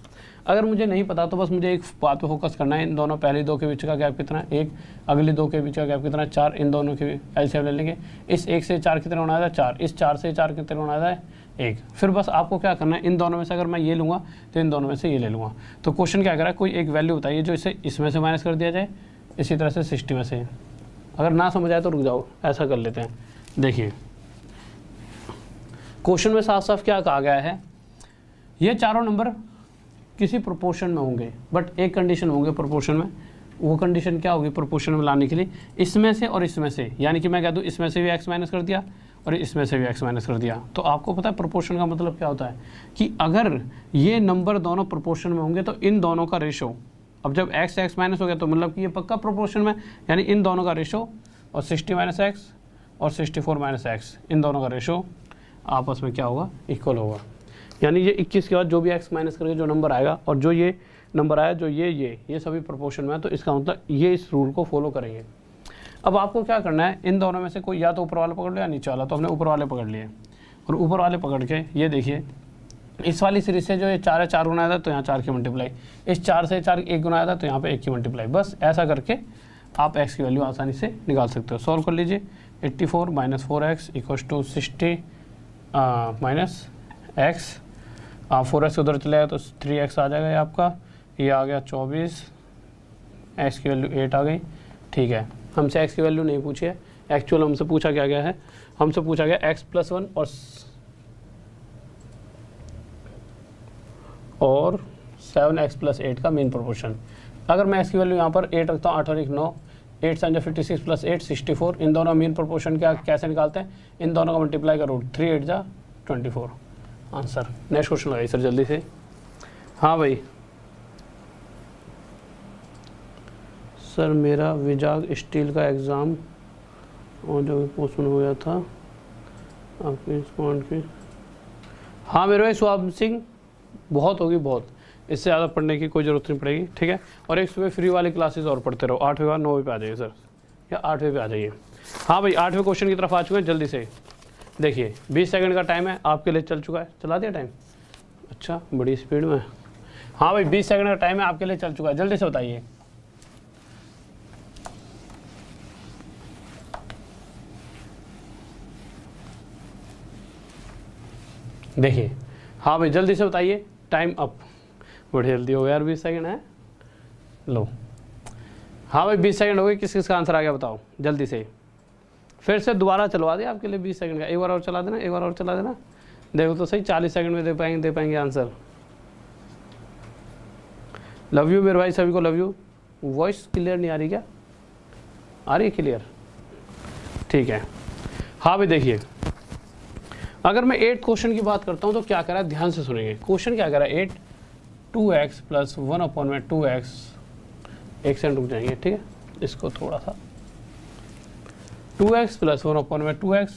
अगर मुझे नहीं पता तो बस मुझे एक बात पे फोकस करना है, इन दोनों पहली 2 के बीच का गैप कितना है 1, अगली 2 के बीच का गैप कितना है 4, इन दोनों के एलसीएम ले लेंगे। इस 1 से 4 कितने होना है 4, इस 4 से 4 कितने होना है 1। फिर बस आपको क्या करना है, इन दोनों में से अगर मैं ये लूँगा तो इन दोनों में से ये ले लूँगा। तो क्वेश्चन क्या कह रहा है, कोई एक वैल्यू बताइए जो इसे इसमें से माइनस कर दिया जाए, इसी तरह से 60 में से। अगर ना समझ आए तो रुक जाओ, ऐसा कर लेते हैं। देखिए क्वेश्चन में साफ साफ क्या कहा गया है, ये चारों नंबर किसी प्रोपोर्शन में होंगे, बट एक कंडीशन होंगे प्रोपोर्शन में। वो कंडीशन क्या होगी प्रोपोर्शन में लाने के लिए, इसमें से और इसमें से, यानी कि मैं कह दूँ इसमें से भी x माइनस कर दिया और इसमें से भी x माइनस कर दिया। तो आपको पता है प्रोपोर्शन का मतलब क्या होता है कि अगर ये नंबर दोनों प्रोपोर्शन में होंगे तो इन दोनों का रेशो, अब जब x माइनस हो गया तो मतलब कि ये पक्का प्रोपोर्शन में, यानी इन दोनों का रेशो और 60 माइनस एक्स और 64 माइनस एक्स, इन दोनों का रेशो आपस में क्या होगा इक्वल होगा। यानी ये 21 के बाद जो भी x माइनस करके जो नंबर आएगा और जो ये नंबर आया जो ये सभी प्रोपोर्शन में है, तो इसका मतलब ये इस रूल को फॉलो करेंगे। अब आपको क्या करना है, इन दोनों में से कोई या तो ऊपर वाला पकड़ लो या नीचे वाला, तो हमने ऊपर वाले पकड़ लिए और ऊपर वाले पकड़ के ये देखिए इस वाली सीरीज से जो ये 4 है 4 गुना आया था तो यहाँ 4 की मल्टीप्लाई, इस 4 से 4 1 गुना आया था तो यहाँ पे 1 की मल्टीप्लाई। बस ऐसा करके आप x की वैल्यू आसानी से निकाल सकते हो। सॉल्व कर लीजिए, 84 minus 4x equals to 60 minus x, 4x उधर चलेगा तो 3x आ जाएगा ये आपका, ये आ गया 24, x की वैल्यू 8 आ गई। ठीक है, हमसे x की वैल्यू नहीं पूछी है, एक्चुअल हमसे पूछा क्या गया है, हमसे पूछा गया x + 1 और 7x + 8 का मीन प्रोपोर्शन। अगर मैं x की वैल्यू यहाँ पर 8 रखता हूँ, 8 और 1 9, 8 7 56 + 8 64, इन दोनों मीन प्रोपोर्शन क्या कैसे निकालते हैं, इन दोनों का मल्टीप्लाई करो, 3 8 जा 24 आंसर। नेक्स्ट क्वेश्चन लगाइए सर जल्दी से। हाँ भाई सर मेरा विजाग स्टील का एग्ज़ाम और जो पोस्टपोन हो गया था आपके स्कॉट की। हाँ मेरे भाई सुहाब सिंह, बहुत होगी बहुत, इससे ज़्यादा पढ़ने की कोई ज़रूरत नहीं पड़ेगी, ठीक है। और एक सुबह फ्री वाली क्लासेस और पढ़ते रहो, 8वें बाद 9वें पे आ जाइए सर, या 8वें पे आ जाइए। हाँ भाई 8वें क्वेश्चन की तरफ आ चुके हैं, जल्दी से देखिए 20 सेकंड का टाइम है आपके लिए, चल चुका है, चला दिया टाइम, अच्छा बड़ी स्पीड में। हाँ भाई 20 सेकंड का टाइम है आपके लिए, चल चुका है, जल्दी से बताइए। देखिए हाँ भाई जल्दी से बताइए, टाइम अप, बड़ी जल्दी हो गया यार, 20 सेकंड है, लो। हाँ भाई 20 सेकंड हो गए, किस किस का आंसर आ गया बताओ जल्दी से। फिर से दोबारा चलवा दिया आपके लिए 20 सेकंड का, एक बार और चला देना, एक बार और चला देना, देखो तो सही 40 सेकंड में दे पाएंगे आंसर। लव यू मेरे भाई, सभी को लव यू। वॉइस क्लियर नहीं आ रही क्या, आ रही है क्लियर, ठीक है। हाँ भाई देखिए अगर मैं 8 क्वेश्चन की बात करता हूँ तो क्या कह रहा है, ध्यान से सुनेंगे। क्वेश्चन क्या कह रहा है, 8 2x प्लस 1/2x, एक सेकंड रुक जाएंगे, ठीक है। इसको थोड़ा सा 2x plus 1/2x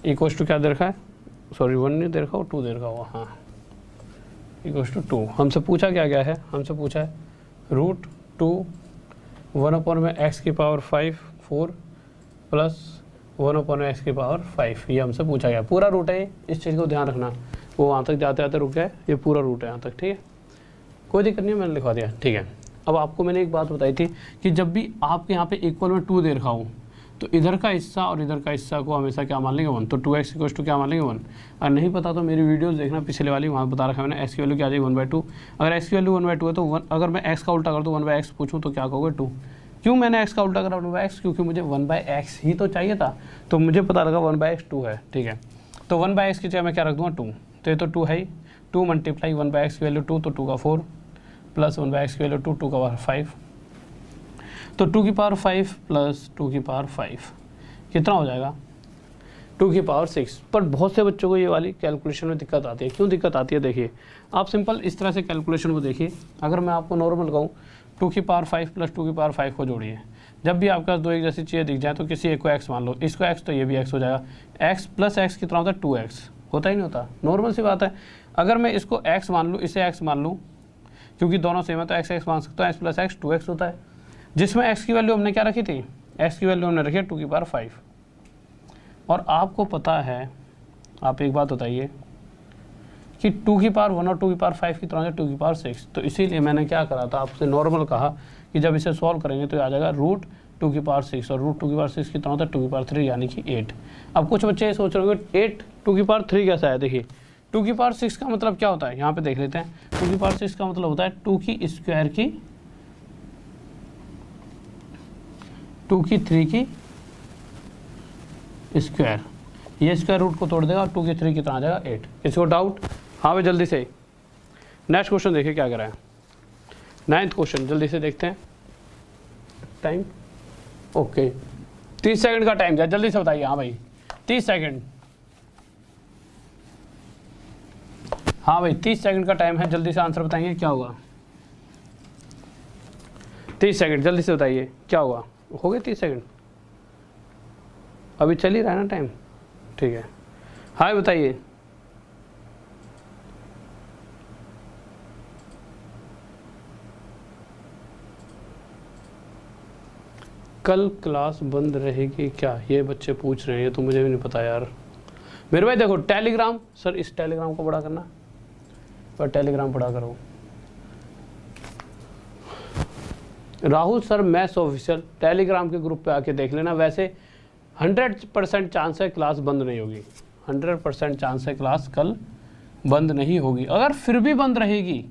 equals to क्या दे रखा है, सॉरी 1 नहीं दे रखा हो, 2 दे रखा हुआ, हाँ इक्वल्स टू 2। हमसे पूछा क्या गया है, हमसे पूछा है √2 1/x की पावर 5 4 प्लस 1/x की पावर 5, ये हमसे पूछा गया। पूरा रूट है, इस चीज़ को ध्यान रखना, वो वहाँ तक जाते जाते रुक जाए, ये पूरा रूट है यहाँ तक, ठीक है, कोई दिक्कत नहीं है, मैंने लिखवा दिया, ठीक है। अब आपको मैंने एक बात बताई थी कि जब भी आपके यहाँ पे इक्वल में 2 दे रखा हूँ तो इधर का हिस्सा और इधर का हिस्सा को हमेशा क्या मान लेंगे 1, तो 2x इक्वल टू क्या मान लेंगे 1। और नहीं पता तो मेरी वीडियोस देखना पिछले वाली, वहाँ बता रखा है मैंने, x की वैल्यू क्या आ जाएगी 1/2। अगर x की वैल्यू 1/2 है तो 1, अगर मैं x का उल्टा कर दूँ 1/x पूछूँ तो क्या कहोगे 2। क्यों मैंने x का उल्टा करा 1/x, क्योंकि मुझे 1/x ही तो चाहिए था, तो मुझे पता लगा 1/x 2 है, ठीक है। तो 1/x की जगह मैं क्या रख दूँगा 2, तो ये तो 2 है ही, 2 मल्टीप्लाई 1/x की वैल्यू 2 तो 2 का 4 प्लस 1/x की वैल्यू 2 2 का पावर 5, तो 2 की पावर 5 प्लस 2 की पावर 5 कितना हो जाएगा 2 की पावर 6। पर बहुत से बच्चों को ये वाली कैलकुलेशन में दिक्कत आती है। क्यों दिक्कत आती है, देखिए आप सिंपल इस तरह से कैलकुलेशन को देखिए। अगर मैं आपको नॉर्मल कहूँ 2 की पावर 5 प्लस 2 की पावर 5 को जोड़िए, जब भी आपके पास दो एक जैसी चीज़ें दिख जाए तो किसी एक को x मान लो, इसको x तो ये भी x हो जाएगा। x प्लस x कितना होता है 2x, होता ही नहीं होता, नॉर्मल सी बात है। अगर मैं इसको x मान लूँ, इसे x मान लूँ, क्योंकि दोनों सेम है तो x मान सकता हूँ, x प्लस x 2x होता है, जिसमें x की वैल्यू हमने क्या रखी थी, x की वैल्यू हमने रखी है 2 की पावर 5। और आपको पता है, आप एक बात बताइए कि 2 की पावर 1 और 2 की पावर 5 की तरह 2 की पावर 6, तो इसीलिए मैंने क्या करा था आपसे नॉर्मल कहा कि जब इसे सॉल्व करेंगे तो आ जाएगा √2 की पावर 6, और √2 की पावर 6 की तरह 2 की पावर 3 यानी कि 8। अब कुछ बच्चे ये सोच रहे होंगे 8 2 की पावर 3 कैसा है, देखिए 2 की पावर 6 का मतलब क्या होता है, यहाँ पे देख लेते हैं। 2 की पावर 6 का मतलब होता है 2 की स्क्वायर की 2 की 3 की स्क्वायर, ये स्क्वायर रूट को तोड़ देगा और 2 की 3 कितना आ जाएगा 8। इसको डाउट, हाँ भाई जल्दी से नेक्स्ट क्वेश्चन देखिए क्या कर रहा है, 9th क्वेश्चन जल्दी से देखते हैं। टाइम ओके 30 सेकंड का टाइम दिया, जल्दी से बताइए। हाँ भाई 30 सेकंड, हाँ भाई 30 सेकंड का टाइम है, जल्दी से आंसर बताएंगे क्या होगा। 30 सेकंड जल्दी से बताइए क्या होगा, हो गए 30 सेकंड, अभी चल ही रहा है ना टाइम, ठीक है। हाय बताइए, कल क्लास बंद रहेगी क्या, ये बच्चे पूछ रहे हैं, ये तो मुझे भी नहीं पता यार। मेरे भाई देखो टेलीग्राम, सर इस टेलीग्राम को पढ़ा करना, पर टेलीग्राम पढ़ा करो। Rahul sir maths official Telegram के ग्रुप पे आके देख लेना। वैसे 100% चांस है क्लास बंद नहीं होगी, 100% चांस है क्लास कल बंद नहीं होगी। अगर फिर भी बंद रहेगी,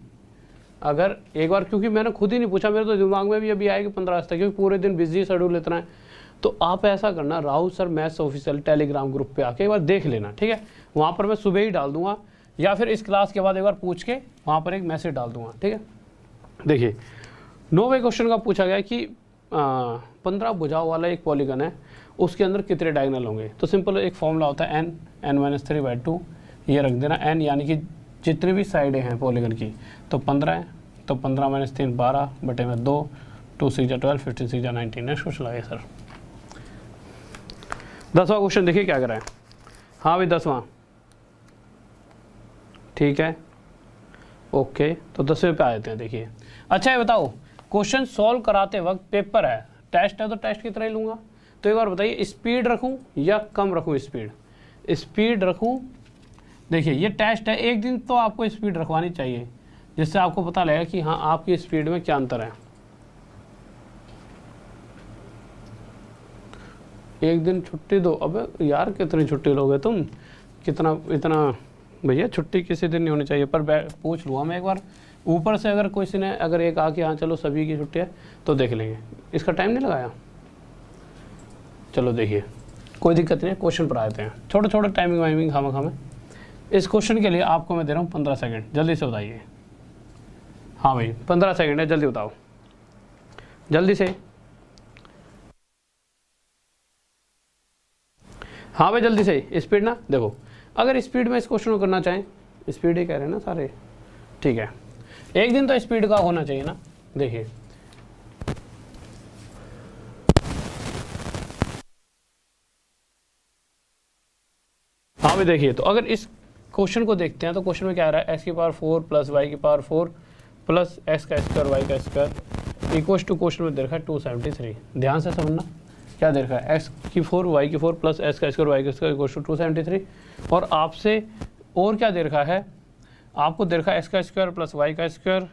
अगर एक बार, क्योंकि मैंने खुद ही नहीं पूछा, मेरे तो दिमाग में भी अभी आएगी 15 अगस्त तक, क्योंकि पूरे दिन बिजी शेड्यूल इतना है। तो आप ऐसा करना, Rahul sir maths official Telegram group पे आके एक बार देख लेना, ठीक है। वहाँ पर मैं सुबह ही डाल दूंगा, या फिर इस क्लास के बाद एक बार पूछ के वहाँ पर एक मैसेज डाल दूंगा, ठीक है। देखिए 9वें क्वेश्चन का पूछा गया कि 15 भुजाओं वाला एक पॉलीगन है, उसके अंदर कितने डायगोनल होंगे। तो सिंपल एक फॉर्मूला होता है n-3/2, ये रख देना n यानी कि जितनी भी साइडें हैं पॉलीगन की, तो 15 है, तो 15 - 3 12 बटे में 2, 2 6 12 15 6 19। नेक्स्ट क्वेश्चन आगे सर, 10वां क्वेश्चन देखिए क्या कर रहा है। हाँ भाई 10वां, ठीक है ओके। तो 10वें पे आ जाते हैं। देखिए अच्छा ये बताओ, क्वेश्चन सॉल्व कराते वक्त पेपर है, टेस्ट है तो टेस्ट की तरह ही लूँगा। तो एक बार बताइए स्पीड रखूँ या कम रखूँ स्पीड? स्पीड रखूँ। देखिए ये टेस्ट है, एक दिन तो आपको स्पीड रखवानी चाहिए जिससे आपको पता लगेगा कि हाँ आपकी स्पीड में क्या अंतर है। एक दिन छुट्टी दो, अबे यार कितनी छुट्टी लोगे तुम, कितना इतना भैया छुट्टी किसी दिन नहीं होनी चाहिए। पर पूछ लूँगा मैं एक बार ऊपर से, अगर किसी ने अगर एक आके हाँ चलो सभी की छुट्टी है तो देख लेंगे। इसका टाइम नहीं लगाया, चलो देखिए कोई दिक्कत नहीं है। क्वेश्चन पर आते हैं, छोटे छोटे टाइमिंग वाइमिंग खामा। इस क्वेश्चन के लिए आपको मैं दे रहा हूँ 15 सेकंड, जल्दी से बताइए। हाँ भाई 15 सेकंड है, जल्दी बताओ जल्दी से। हाँ भाई जल्दी से, स्पीड ना। देखो अगर स्पीड में इस क्वेश्चन को करना चाहें, स्पीड ही कह रहे हैं ना सारे, ठीक है एक दिन तो स्पीड का होना चाहिए ना। देखिए हाँ भाई देखिए, तो अगर इस क्वेश्चन को देखते हैं तो क्वेश्चन में क्या आ रहा है, एक्स की पावर 4 प्लस वाई की पावर 4 प्लस एक्स का स्क्वायर वाई का स्क्वायर इक्वल टू क्वेश्चन में दे रखा है 273। ध्यान से समझना क्या दे रखा है, एक्स की 4 वाई की 4 प्लस एक्स का स्क्वायर वाई का स्क्वायर इक्वल टू 273। और आपसे और क्या दे रखा है, आपको दे रखा है एक्स का स्क्वायर प्लस वाई का square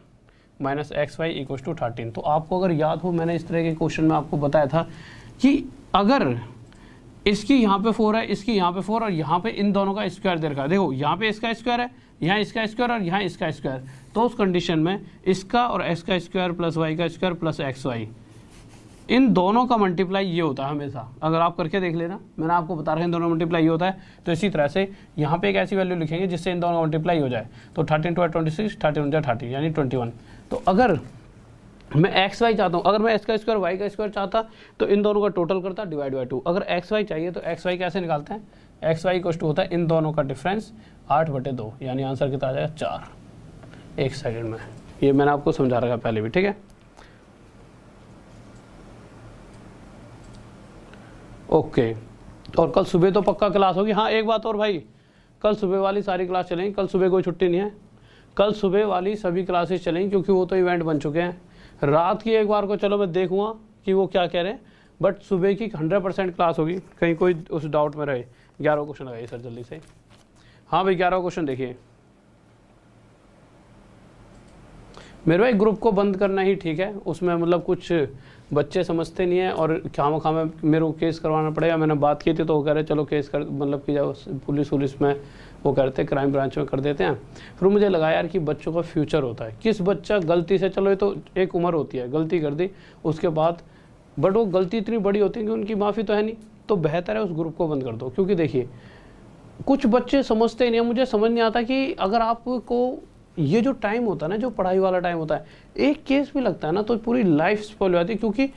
minus x y equal to 13। तो आपको अगर याद हो मैंने इस तरह के क्वेश्चन में आपको बताया था कि अगर इसकी यहाँ पे 4 है, इसकी यहाँ पे 4 और यहाँ पे इन दोनों का स्क्वायर दे रखा है। देखो यहाँ पे इसका स्क्वायर है, यहाँ इसका स्क्वायर और यहाँ इसका स्क्वायर, तो उस कंडीशन में इसका और एक्स का स्क्वायर प्लस वाई का स्क्वायर प्लस एक्स वाई इन दोनों का मल्टीप्लाई ये होता है हमेशा। अगर आप करके देख लेना, मैंने आपको बता रहा है इन दोनों मल्टीप्लाई ये होता है। तो इसी तरह से यहाँ पे एक ऐसी वैल्यू लिखेंगे जिससे इन दोनों का मल्टीप्लाई हो जाए। तो 13 2 26, 13 30 यानी 21। तो अगर मैं एक्स वाई चाहता हूँ, अगर मैं एक्स का स्क्वायर वाई का स्क्वायर चाहता तो इन दोनों का टोटल करता डिवाइड बाई 2। अगर एक्स वाई चाहिए तो एक्स वाई कैसे निकालते हैं, एक्स वाई इक्वल टू होता है इन दोनों का डिफरेंस 8/2, यानी आंसर कितना आ जाएगा 4। एक सेकंड में, ये मैंने आपको समझा रखा पहले भी, ठीक है ओके। और कल सुबह तो पक्का क्लास होगी। हाँ एक बात और भाई, कल सुबह वाली सारी क्लास चलेंगी, कल सुबह कोई छुट्टी नहीं है, कल सुबह वाली सभी क्लासेस चलेंगी क्योंकि वो तो इवेंट बन चुके हैं। रात की एक बार को चलो मैं देखूँगा कि वो क्या कह रहे हैं, बट सुबह की 100% क्लास होगी, कहीं कोई उस डाउट में रहे। 11 क्वेश्चन लगाइए सर जल्दी से। हाँ भाई 11 क्वेश्चन देखिए। मेरे भाई ग्रुप को बंद करना ही ठीक है, उसमें मतलब कुछ बच्चे समझते नहीं है और खामा खामा मेरे को केस करवाना पड़ेगा। मैंने बात की थी तो वो कह रहे चलो केस कर, मतलब कि जाओ पुलिस में वो करते क्राइम ब्रांच में कर देते हैं। फिर मुझे लगा यार कि बच्चों का फ्यूचर होता है, किस बच्चा गलती से, चलो ये तो एक उम्र होती है, गलती कर दी उसके बाद, बट वो गलती इतनी बड़ी होती है कि उनकी माफ़ी तो है नहीं, तो बेहतर है उस ग्रुप को बंद कर दो। क्योंकि देखिए कुछ बच्चे समझते नहीं है, मुझे समझ नहीं आता कि अगर आपको ये जो टाइम होता है ना, जो पढ़ाई वाला टाइम होता है, एक केस भी लगता है ना तो पूरी लाइफ स्पॉइल हो जाती है। क्योंकि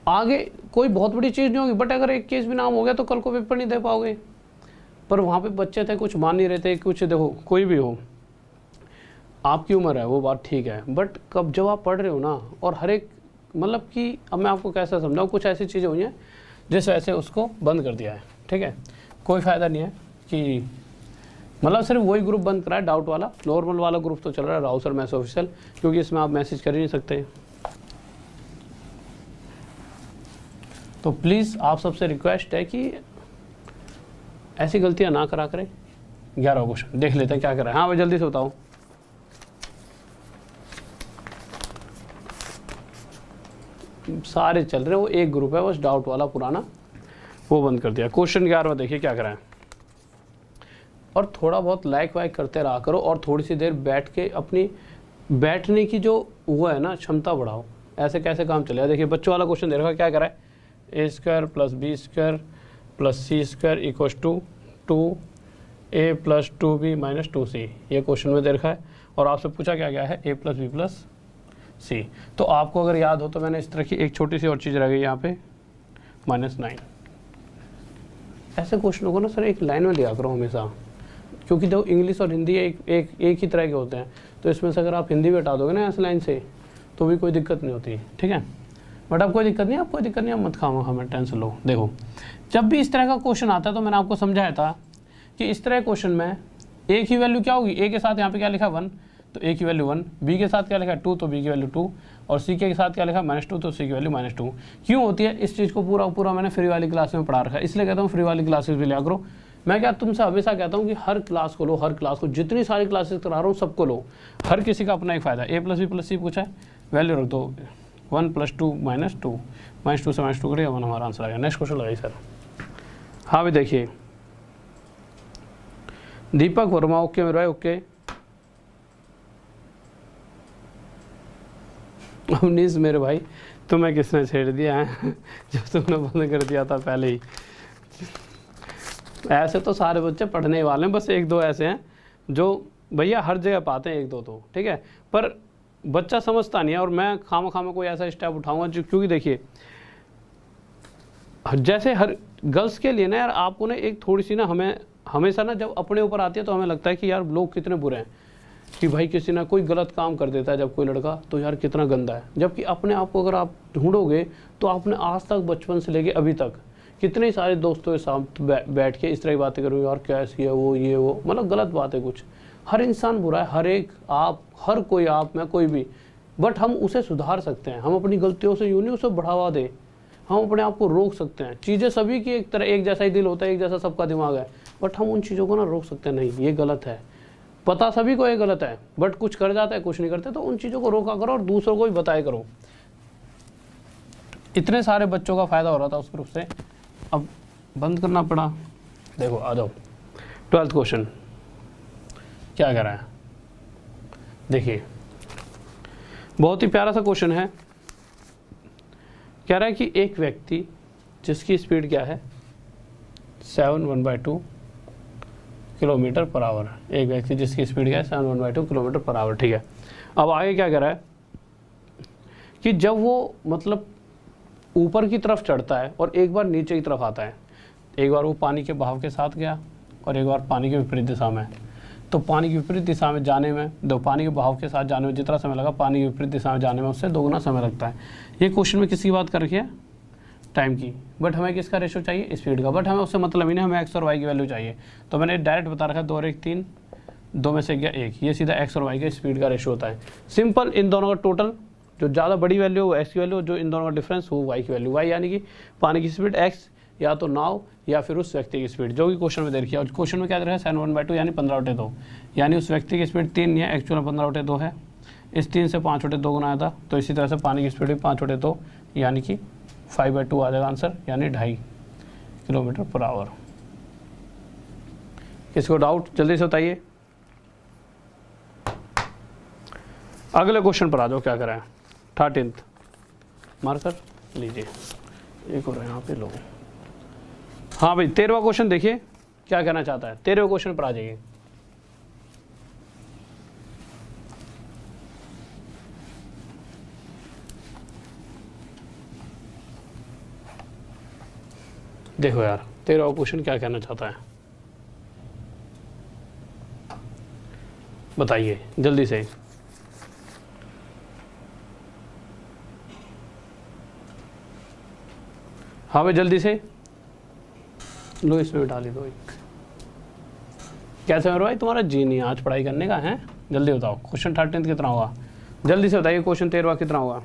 आगे कोई बहुत बड़ी चीज़ नहीं होगी, बट अगर एक केस भी नाम हो गया तो कल को पेपर नहीं दे पाओगे। पर वहाँ पे बच्चे थे, कुछ मान नहीं रहे थे, कुछ देखो कोई भी हो, आपकी उम्र है वो बात ठीक है, बट कब जब आप पढ़ रहे हो ना, और हर एक मतलब कि अब मैं आपको कैसे समझाऊँ, कुछ ऐसी चीज़ें हुई हैं जिस वजह से उसको बंद कर दिया है, ठीक है। कोई फ़ायदा नहीं है कि मतलब सिर्फ वही ग्रुप बंद करा है, डाउट वाला। नॉर्मल वाला ग्रुप तो चल रहा है राहुल सर मैथ्स ऑफिशियल, क्योंकि इसमें आप मैसेज कर ही नहीं सकते। तो प्लीज़ आप सबसे रिक्वेस्ट है कि ऐसी गलतियां ना करा करें। 11 क्वेश्चन देख लेते हैं क्या कर रहा है। हाँ भाई जल्दी से बताओ। सारे चल रहे हैं, वो एक ग्रुप है बस डाउट वाला पुराना, वो बंद कर दिया। क्वेश्चन 11 देखिए क्या करा है। और थोड़ा बहुत लाइक वाइक करते रहा करो और थोड़ी सी देर बैठ के अपनी बैठने की जो वो है ना क्षमता बढ़ाओ। ऐसे कैसे काम चलेगा। देखिए बच्चों वाला क्वेश्चन दे रखा क्या करा है, a square plus b square plus c square equals to 2a plus 2b minus 2c, ये क्वेश्चन में दे रखा है। और आपसे पूछा क्या गया है, a प्लस बी प्लस सी। तो आपको अगर याद हो तो मैंने इस तरह की एक छोटी सी और चीज़ रह गई यहाँ पे -9। ऐसे क्वेश्चनों को ना सर एक लाइन में लिया करो हमेशा, क्योंकि जो इंग्लिश और हिंदी एक ही तरह के होते हैं। तो इसमें से अगर आप हिंदी भी हटा दोगे ना ऐसे लाइन से तो भी कोई दिक्कत नहीं होती, ठीक है। बट अब कोई दिक्कत नहीं, अब कोई दिक्कत नहीं, अब मत खाओ, हमें टेंशन लो। देखो जब भी इस तरह का क्वेश्चन आता है तो मैंने आपको समझाया था कि इस तरह क्वेश्चन में ए की वैल्यू क्या होगी, ए के साथ यहाँ पे क्या लिखा 1 तो ए की वैल्यू 1, बी के साथ क्या लिखा 2 तो बी की वैल्यू 2, और सी के साथ क्या लिखा -2 तो सी की वैल्यू -2। क्यों होती है, इस चीज़ को पूरा मैंने फ्री वाली क्लास में पढ़ा रखा है, इसलिए कहता हूँ फ्री वाली क्लासेस भी लिया करो। मैं क्या तुमसे हमेशा कहता हूँ कि हर क्लास को लो, हर क्लास को, जितनी सारी क्लासेस करा रहा हूँ सबको लो, हर किसी का अपना एक फ़ायदा। a + b + c पूछा है, वैल्यू रख दो 1 + 2 - 2, -2 से -2 करिए 1 हमारा आंसर आ गया। नेक्स्ट क्वेश्चन लगाइए सर। हाँ भाई देखिए, दीपक वर्मा ओके मेरे भाई, ओके। अवनीश मेरे भाई, तुम्हें किसने छेड़ दिया है जब तुमने बंद कर दिया था पहले ही। ऐसे तो सारे बच्चे पढ़ने वाले हैं, बस 1-2 ऐसे हैं जो भैया हर जगह पाते हैं 1-2 तो ठीक है, पर बच्चा समझता नहीं है। और मैं खामा कोई ऐसा स्टेप उठाऊंगा जो, क्योंकि देखिए जैसे हर गर्ल्स के लिए ना यार, आपको ना एक थोड़ी सी ना, हमें हमेशा ना जब अपने ऊपर आती है तो हमें लगता है कि यार लोग कितने बुरे हैं, कि भाई किसी ना कोई गलत काम कर देता है जब कोई लड़का, तो यार कितना गंदा है। जबकि अपने आप को अगर आप ढूंढोगे तो आपने आज तक बचपन से लेके अभी तक कितने सारे दोस्तों के साथ बैठ के इस तरह की बातें करूँ, यार कैसी है वो, ये वो, मतलब गलत बात है कुछ। हर इंसान बुरा है, हर एक, आप, हर कोई, आप, मैं, कोई भी, बट हम उसे सुधार सकते हैं। हम अपनी गलतियों से यूँ नहीं उसे बढ़ावा दें, हम अपने आप को रोक सकते हैं। चीज़ें सभी की एक तरह, एक जैसा ही दिल होता है, एक जैसा सबका दिमाग है, बट हम उन चीज़ों को ना रोक सकते हैं, नहीं ये गलत है, पता सभी को ये गलत है, बट कुछ कर जाता है कुछ नहीं करते। तो उन चीज़ों को रोका करो और दूसरों को भी बताया करो। इतने सारे बच्चों का फ़ायदा हो रहा था उस ग्रुप से, अब बंद करना पड़ा। देखो आ जाओ 12th क्वेश्चन क्या कह रहा है, देखिए बहुत ही प्यारा सा क्वेश्चन है। कह रहा है कि एक व्यक्ति जिसकी स्पीड क्या है 7/1/2 किलोमीटर पर आवर, एक व्यक्ति जिसकी स्पीड क्या है 7/1/2 किलोमीटर पर आवर, ठीक है। अब आगे क्या कह रहा है कि जब वो मतलब ऊपर की तरफ चढ़ता है और एक बार नीचे की तरफ आता है, एक बार वो पानी के बहाव के साथ गया और एक बार पानी के विपरीत दिशा में, तो पानी की विपरीत दिशा में जाने में, पानी के बहाव के साथ जाने में जितना समय लगा, पानी की विपरीत दिशा में जाने में उससे 2 गुना समय लगता है। ये क्वेश्चन में किसकी बात कर रखी है, टाइम की, बट हमें किसका रेशो चाहिए, स्पीड का, बट हमें उससे मतलब ही नहीं, हमें एक्स और वाई की वैल्यू चाहिए। तो मैंने डायरेक्ट बता रखा है 2 और 1 3, 2 में से गया 1, ये सीधा एक्स और वाई का स्पीड का रेशो होता है। सिंपल, इन दोनों का टोटल, जो ज़्यादा बड़ी वैल्यू वो एक्स की वैल्यू, जो इन दोनों का डिफरेंस वो वाई की वैल्यू। वाई यानी कि पानी की स्पीड, एक्स या तो नाव या फिर उस व्यक्ति की स्पीड, जो कि क्वेश्चन में दे रखी है। और क्वेश्चन में क्या दे रखा है 7/1/2 यानी 15/2, यानी उस व्यक्ति की स्पीड 3 नहीं है, एक्चुअल में 15/2 है। इस 3 से 5/2 गुना आया था, तो इसी तरह से पानी की स्पीड भी 5/2 यानी कि 5/2 आ जाएगा आंसर, यानी 2.5 किलोमीटर पर आवर। किसको डाउट जल्दी से बताइए। अगले क्वेश्चन पर आ जाओ, क्या करा है 13th मार्कर लीजिए, एक और यहाँ पे लो। हाँ भाई 13वां क्वेश्चन देखिए क्या कहना चाहता है, 13वें क्वेश्चन पर आ जाइए। देखो यार 13वां क्वेश्चन क्या कहना चाहता है, बताइए जल्दी से। हाँ भाई जल्दी से लो, इसमें डाली दो एक। कैसे मेरे भाई तुम्हारा जी नहीं आज पढ़ाई करने का है, जल्दी बताओ क्वेश्चन 13 कितना हुआ, जल्दी से बताइए क्वेश्चन 13वां कितना हुआ।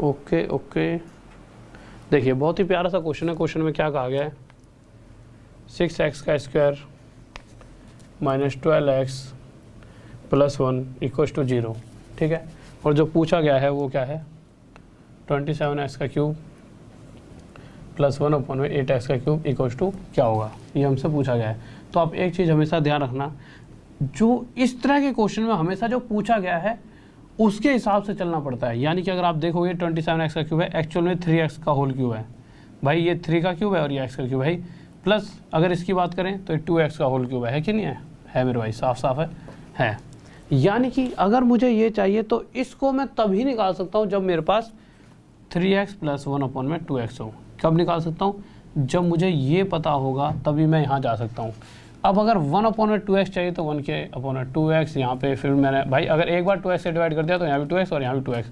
ओके ओके, देखिए बहुत ही प्यारा सा क्वेश्चन है। क्वेश्चन में क्या कहा गया है, 6x² - 12x + 1 = 0, ठीक है। और जो पूछा गया है वो क्या है 27x³ + 1/8x³ = क्या होगा, ये हमसे पूछा गया है। तो आप एक चीज़ हमेशा ध्यान रखना, जो इस तरह के क्वेश्चन में हमेशा जो पूछा गया है उसके हिसाब से चलना पड़ता है। यानी कि अगर आप देखोगे 27x³ है, एक्चुअल में 3x का होल क्यूब है भाई, ये 3 का क्यूब है और ये x का क्यूब है, प्लस अगर इसकी बात करें तो 2x का होल क्यूब है कि नहीं है मेरे भाई, साफ साफ है। यानी कि अगर मुझे ये चाहिए तो इसको मैं तभी निकाल सकता हूँ जब मेरे पास 3x + 1/2x हो। कब निकाल सकता हूँ, जब मुझे ये पता होगा तभी मैं यहाँ जा सकता हूँ। अब अगर 1/2x चाहिए तो 1/2x यहाँ पे, फिर मैंने भाई अगर एक बार 2x से डिवाइड कर दिया तो यहाँ भी 2x और यहाँ भी 2x,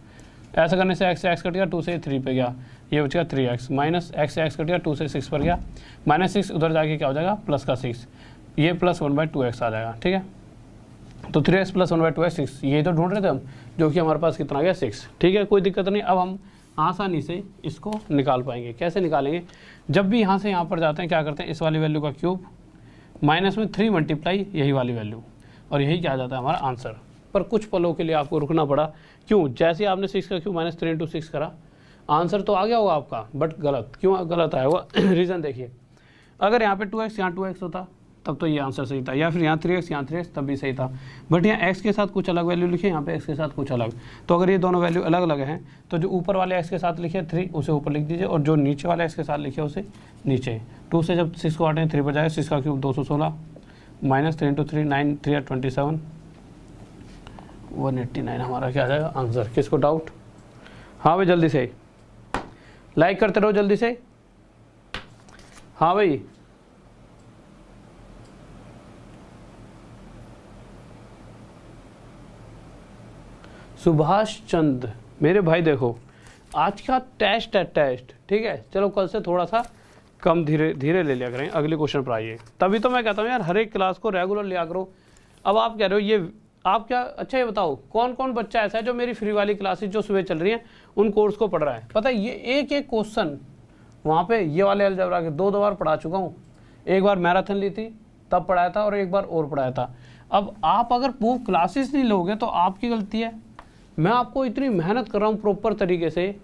ऐसा करने से x से x कट गया, 2 से 3 पे गया, ये बच गया 3x, माइनस x से x कट गया, 2 से 6 पर गया, -6 उधर जाके क्या हो जाएगा प्लस का 6, ये प्लस 1/2x आ जाएगा। ठीक है, तो 3x प्लस 1/2x 6, ये तो ढूंढ रहे थे हम, जो कि हमारे पास कितना गया 6। ठीक है, कोई दिक्कत नहीं। अब हम आसानी से इसको निकाल पाएंगे। कैसे निकालेंगे, जब भी यहाँ से यहाँ पर जाते हैं क्या करते हैं, इस वाली वैल्यू का क्यूब माइनस में 3 मल्टीप्लाई यही वाली वैल्यू, और यही क्या आ जाता है हमारा आंसर। पर कुछ पलों के लिए आपको रुकना पड़ा, क्यों, जैसे आपने 6 का क्यूब -3 × 6 करा, आंसर तो आ गया होगा आपका, बट गलत। क्यों गलत आया होगा रीज़न देखिए, अगर यहाँ पे 2x यहाँ 2x होता तब तो ये आंसर सही था, या फिर यहाँ 3x यहाँ 3x तब भी सही था, बट यहाँ x के साथ कुछ अलग वैल्यू लिखी है, यहाँ पे x के साथ कुछ अलग। तो अगर ये दोनों वैल्यू अलग अलग हैं तो जो ऊपर वाले x के साथ लिखे 3 उसे ऊपर लिख दीजिए, और जो नीचे वाले x के साथ लिखे उसे नीचे। 2 से जब 6 को काटें 3 पर जाएगा, 6 का क्यूब 216, -3 × 3 9 3 27, 189 हमारा क्या आ जाएगा आंसर। किसको डाउट? हाँ भाई जल्दी से लाइक करते रहो जल्दी से। हाँ भाई, सुभाष चंद मेरे भाई, देखो आज का टेस्ट है टेस्ट, ठीक है, चलो कल से थोड़ा सा कम धीरे धीरे ले लिया करें, अगले क्वेश्चन पर आइए। तभी तो मैं कहता हूँ यार हर एक क्लास को रेगुलर लिया करो। अब आप कह रहे हो ये आप क्या, अच्छा ये बताओ कौन कौन बच्चा ऐसा है जो मेरी फ्री वाली क्लासेस जो सुबह चल रही हैं उन कोर्स को पढ़ रहा है? पता है ये एक एक क्वेश्चन वहाँ पे ये वाले अलजेब्रा के 2 बार पढ़ा चुका हूँ। एक बार मैराथन ली थी तब पढ़ाया था, और एक बार और पढ़ाया था। अब आप अगर वो क्लासेस नहीं लोगे तो आपकी गलती है। मैं आपको इतनी मेहनत कर रहा हूँ प्रॉपर तरीके से,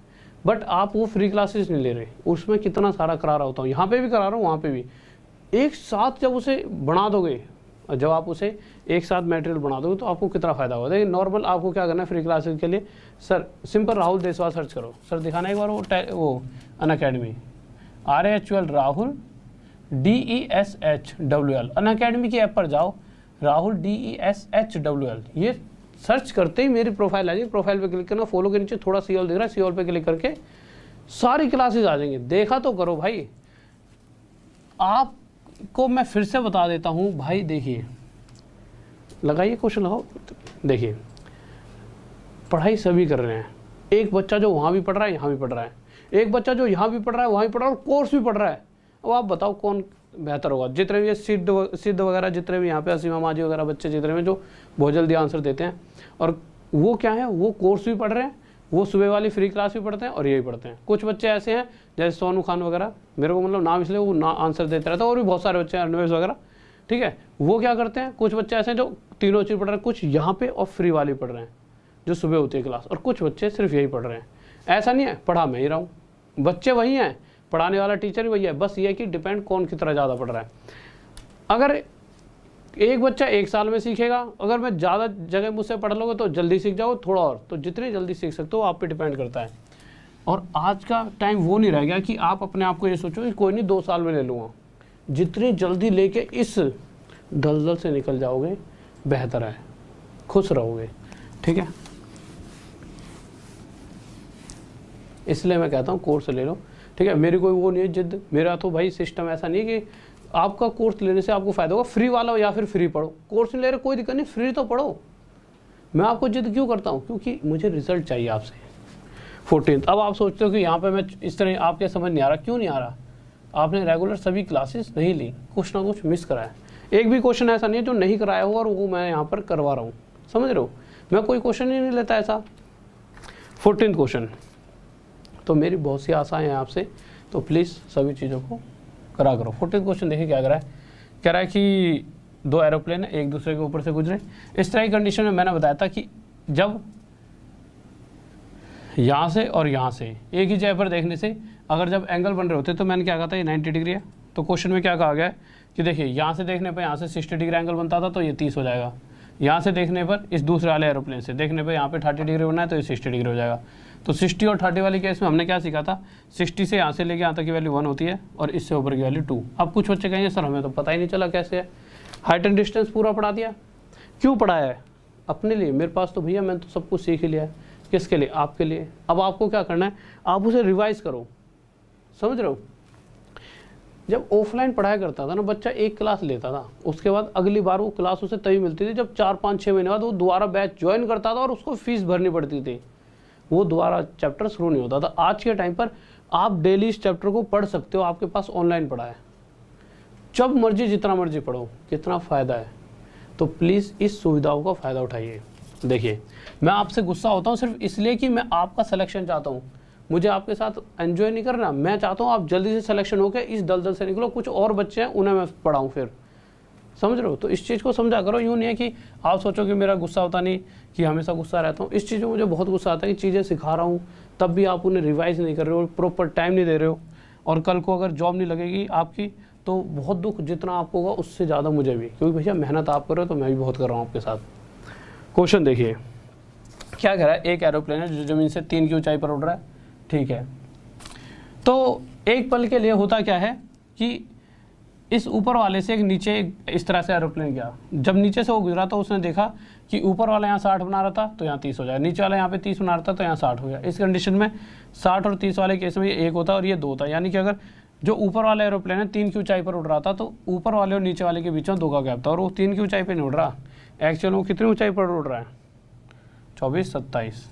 बट आप वो फ्री क्लासेस नहीं ले रहे। उसमें कितना सारा करा रहा होता हूँ, यहाँ पे भी करा रहा हूँ, वहाँ पे भी। एक साथ जब उसे बना दोगे, जब आप उसे एक साथ मटेरियल बना दोगे तो आपको कितना फ़ायदा होगा। देखिए नॉर्मल आपको क्या करना है फ्री क्लासेस के लिए, sir simple Rahul Deswal search करो। सर दिखाना एक बार वो Unacademy, RAHUL Rahul DESHWL, Unacademy की ऐप पर जाओ, राहुल DESHWL, ये सर्च करते ही मेरी प्रोफाइल आ जाएगी। प्रोफाइल पे क्लिक करना, फॉलो के नीचे थोड़ा सी ऑल दिख रहा है, सी ऑल पे क्लिक करके सारी क्लासेस आ जाएंगे। देखा तो करो भाई। आपको मैं फिर से बता देता हूँ भाई, देखिए लगाइए क्वेश्चन लगाओ। देखिए पढ़ाई सभी कर रहे हैं, एक बच्चा जो वहाँ भी पढ़ रहा है यहाँ भी पढ़ रहा है, एक बच्चा जो यहाँ भी पढ़ रहा है वहाँ भी पढ़ रहा है, और कोर्स भी पढ़ रहा है। अब आप बताओ कौन बेहतर होगा? जितने भी ये सिद्ध वगैरह, जितने भी यहाँ पे असीमा माजी वगैरह बच्चे जितने में जो बहुत जल्दी आंसर देते हैं, और वो क्या है, वो कोर्स भी पढ़ रहे हैं, वो सुबह वाली फ्री क्लास भी पढ़ते हैं और यही पढ़ते हैं। कुछ बच्चे ऐसे हैं जैसे सोनू खान वगैरह, मेरे को मतलब नाम इसलिए वो ना आंसर देते रहता है, और भी बहुत सारे बच्चे हैं अनवेश वगैरह, ठीक है, वो क्या करते हैं। कुछ बच्चे ऐसे हैं जो तीनों चीज़ पढ़ रहे हैं, कुछ यहाँ पे और फ्री वाली पढ़ रहे हैं जो सुबह होती है क्लास, और कुछ बच्चे सिर्फ यही पढ़ रहे हैं। ऐसा नहीं है पढ़ा मैं ही रहा हूँ, बच्चे वही हैं, पढ़ाने वाला टीचर ही वही है, बस ये है कि डिपेंड कौन कितना ज़्यादा पढ़ रहा है। अगर एक बच्चा 1 साल में सीखेगा, अगर मैं ज़्यादा जगह मुझसे पढ़ लोगे तो जल्दी सीख जाओ, थोड़ा और, तो जितनी जल्दी सीख सकते हो आप पे डिपेंड करता है। और आज का टाइम वो नहीं रह गया कि आप अपने आप को ये सोचो कि कोई नहीं 2 साल में ले लूँगा। जितनी जल्दी लेके इस दलदल से निकल जाओगे बेहतर है, खुश रहोगे, ठीक है। इसलिए मैं कहता हूँ कोर्स ले लो, ठीक है। मेरी कोई वो नहीं है जिद, मेरा तो भाई सिस्टम ऐसा नहीं है कि आपका कोर्स लेने से आपको फ़ायदा होगा, फ्री वाला हो या फिर फ्री पढ़ो। कोर्स नहीं ले रहे कोई दिक्कत नहीं, फ्री तो पढ़ो। मैं आपको जिद क्यों करता हूँ? क्योंकि मुझे रिजल्ट चाहिए आपसे 14th। अब आप सोचते हो कि यहाँ पे मैं इस तरह, आपके समझ नहीं आ रहा। क्यों नहीं आ रहा? आपने रेगुलर सभी क्लासेस नहीं ली, कुछ ना कुछ मिस कराया। एक भी क्वेश्चन ऐसा नहीं है जो नहीं कराया हो और वो मैं यहाँ पर करवा रहा हूँ, समझ रहे हो। मैं कोई क्वेश्चन ही नहीं लेता ऐसा। 14th क्वेश्चन, तो मेरी बहुत सी आशाएं हैं आपसे, तो प्लीज़ सभी चीज़ों को करा करो। 14th क्वेश्चन देखिए क्या कह रहा है कि 2 एरोप्लेन एक दूसरे के ऊपर से गुजरे। इस तरह की कंडीशन में मैंने बताया था कि जब यहाँ से और यहाँ से एक ही जगह पर देखने से अगर जब एंगल बन रहे होते तो मैंने क्या कहा था, ये 90 डिग्री है। तो क्वेश्चन में क्या कहा गया है कि देखिए यहाँ से देखने पर यहाँ से 60 डिग्री एंगल बनता था तो ये 30 हो जाएगा। यहाँ से देखने पर इस दूसरे वाले एरोप्लेन से देखने पर यहाँ पे 30 डिग्री बनना है तो ये 60 डिग्री हो जाएगा। तो 60 और 30 वाली केस में हमने क्या सीखा था, 60 से यहाँ से लेके यहाँ तक की वैल्यू 1 होती है और इससे ऊपर की वैल्यू 2। अब कुछ बच्चे कहेंगे सर हमें तो पता ही नहीं चला कैसे है। हाइट एंड डिस्टेंस पूरा पढ़ा दिया। क्यों पढ़ाया है? अपने लिए। मेरे पास तो भैया मैंने तो सब कुछ सीख ही लिया है। किसके लिए? आपके लिए। अब आपको क्या करना है, आप उसे रिवाइज करो, समझ रहे हो। जब ऑफलाइन पढ़ाई करता था ना बच्चा, एक क्लास लेता था, उसके बाद अगली बार वो क्लास उसे तभी मिलती थी जब 4-5-6 महीने बाद वो दोबारा बैच ज्वाइन करता था और उसको फीस भरनी पड़ती थी, वो दोबारा चैप्टर शुरू नहीं होता था। आज के टाइम पर आप डेली इस चैप्टर को पढ़ सकते हो, आपके पास ऑनलाइन पढ़ा है, जब मर्जी जितना मर्जी पढ़ो, कितना फ़ायदा है। तो प्लीज़ इस सुविधाओं का फ़ायदा उठाइए। देखिए, मैं आपसे गुस्सा होता हूँ सिर्फ इसलिए कि मैं आपका सिलेक्शन चाहता हूँ, मुझे आपके साथ एंजॉय नहीं करना, मैं चाहता हूँ आप जल्दी से सिलेक्शन होकर इस दलदल से निकलो, कुछ और बच्चे हैं उन्हें मैं पढ़ाऊँ फिर, समझ रहे हो। तो इस चीज़ को समझा करो, यूँ नहीं है कि आप सोचो कि मेरा गुस्सा होता नहीं, कि हमेशा गुस्सा रहता हूँ। इस चीज़ में मुझे बहुत गुस्सा आता है कि चीज़ें सिखा रहा हूँ तब भी आप उन्हें रिवाइज़ नहीं कर रहे हो, प्रॉपर टाइम नहीं दे रहे हो, और कल को अगर जॉब नहीं लगेगी आपकी तो बहुत दुख, जितना आपको होगा उससे ज़्यादा मुझे भी, क्योंकि भैया मेहनत आप कर रहे हो तो मैं भी बहुत कर रहा हूँ आपके साथ। क्वेश्चन देखिए क्या कह रहा है, एक एरोप्लेन है जो ज़मीन से 3 की ऊंचाई पर उड़ रहा है, ठीक है। तो एक पल के लिए होता क्या है कि इस ऊपर वाले से एक नीचे इस तरह से एरोप्लेन गया, जब नीचे से वो गुजरा तो उसने देखा कि ऊपर वाला यहाँ 60 बना रहा था तो यहाँ 30 हो जाए, नीचे वाला यहाँ पे 30 बना रहा था तो यहाँ 60 हो गया। इस कंडीशन में 60 और 30 वाले केस में ये 1 होता और ये 2 होता, यानी कि अगर जो ऊपर वाला एरोप्लेन है 3 की ऊंचाई पर उड़ रहा था तो ऊपर वाले और नीचे वाले के बीच में 2 का गैप था, और वो 3 की ऊंचाई पर नहीं उड़ रहा, एक्चुअल वो कितनी ऊंचाई पर उड़ रहा है, 24, 27,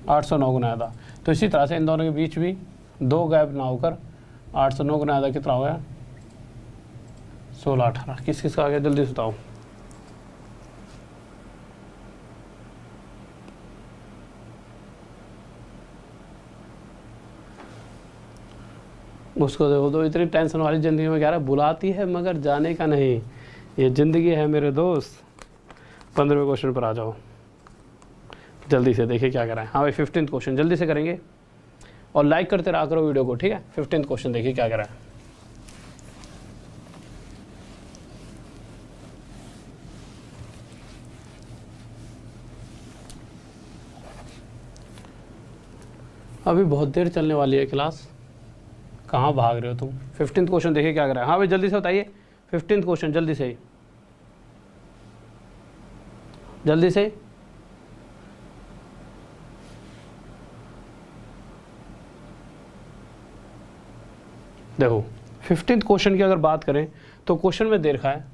809 गुना था। तो इसी तरह से इन दोनों के बीच भी 2 गैप ना होकर 809 गुना था, कितना हो गया, 16, 18। किस किस का आ गया जल्दी से बताओ। उसको देखो तो इतनी टेंशन वाली ज़िंदगी में कह रहा है बुलाती है मगर जाने का नहीं, ये ज़िंदगी है मेरे दोस्त। 15वें क्वेश्चन पर आ जाओ जल्दी से, देखिए क्या कर रहा है। हाँ भाई 15th क्वेश्चन जल्दी से करेंगे और लाइक करते रहा करो वीडियो को, ठीक है। 15th क्वेश्चन देखिए क्या कर रहा है। अभी बहुत देर चलने वाली है क्लास, कहाँ भाग रहे हो तुम। 15th क्वेश्चन देखिए क्या कर रहा है। हाँ भाई जल्दी से बताइए 15th क्वेश्चन, जल्दी से जल्दी से। देखो 15th क्वेश्चन की अगर बात करें तो क्वेश्चन में दे रखा है,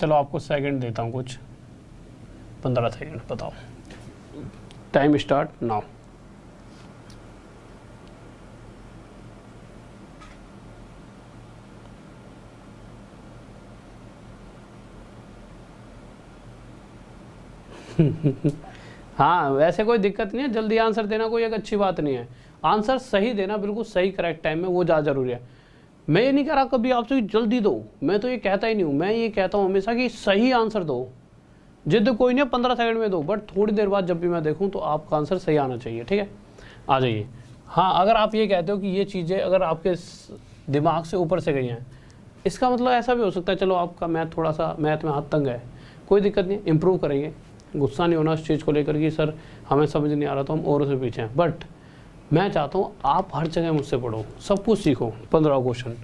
चलो आपको सेकंड देता हूँ कुछ, 15 सेकंड, बताओ टाइम स्टार्ट नाउ। हाँ वैसे कोई दिक्कत नहीं है, जल्दी आंसर देना कोई एक अच्छी बात नहीं है, आंसर सही देना, बिल्कुल सही करेक्ट टाइम में, वो ज़्यादा जरूरी है। मैं ये नहीं कह रहा कभी आपसे जल्दी दो, मैं तो ये कहता ही नहीं हूँ, मैं ये कहता हूँ हमेशा कि सही आंसर दो। जिद कोई नहीं 15 सेकंड में दो, बट थोड़ी देर बाद जब भी मैं देखूँ तो आपका आंसर सही आना चाहिए, ठीक है। आ जाइए। हाँ अगर आप ये कहते हो कि ये चीज़ें अगर आपके दिमाग से ऊपर से गई हैं, इसका मतलब ऐसा भी हो सकता है चलो आपका मैथ थोड़ा सा, मैथ में हाथ तंग है, कोई दिक्कत नहीं, इम्प्रूव करेंगे, गुस्सा नहीं होना उस चीज़ को लेकर कि सर हमें समझ नहीं आ रहा तो हम औरों से पीछे हैं। बट मैं चाहता हूँ आप हर जगह मुझसे पढ़ो, सब कुछ सीखो। 15 क्वेश्चन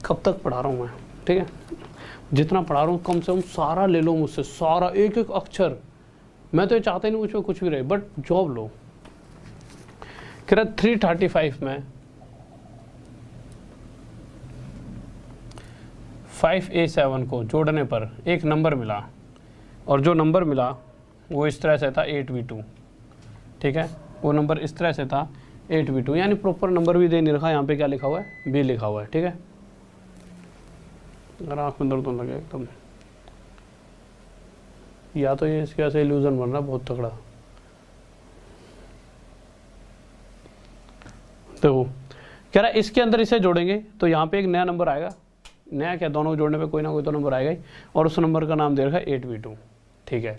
कब तक पढ़ा रहा हूँ मैं, ठीक है, जितना पढ़ा रहा हूँ कम से कम सारा ले लो मुझसे, सारा एक एक अक्षर। मैं तो ये चाहता ही नहीं मुझमें कुछ भी रहे, बट जॉब लो। कह रहा 335 में 5A7 को जोड़ने पर एक नंबर मिला, और जो नंबर मिला वो इस तरह से था 8V2, ठीक है, वो नंबर इस तरह से था 8V2, यानी प्रॉपर नंबर भी दे नहीं रखा, यहाँ पे क्या लिखा हुआ है, B लिखा हुआ है, ठीक है। अगर आँख में दर्द होने लगे एकदम, या तो ये इसके ऐसे इल्यूजन बन रहा है बहुत तगड़ा। देखो कह रहा है इसके अंदर इसे जोड़ेंगे तो यहाँ पे एक नया नंबर आएगा, नया क्या, दोनों को जोड़ने पे कोई ना कोई तो नंबर आएगा ही, और उस नंबर का नाम दे रखा है 8V2, ठीक है।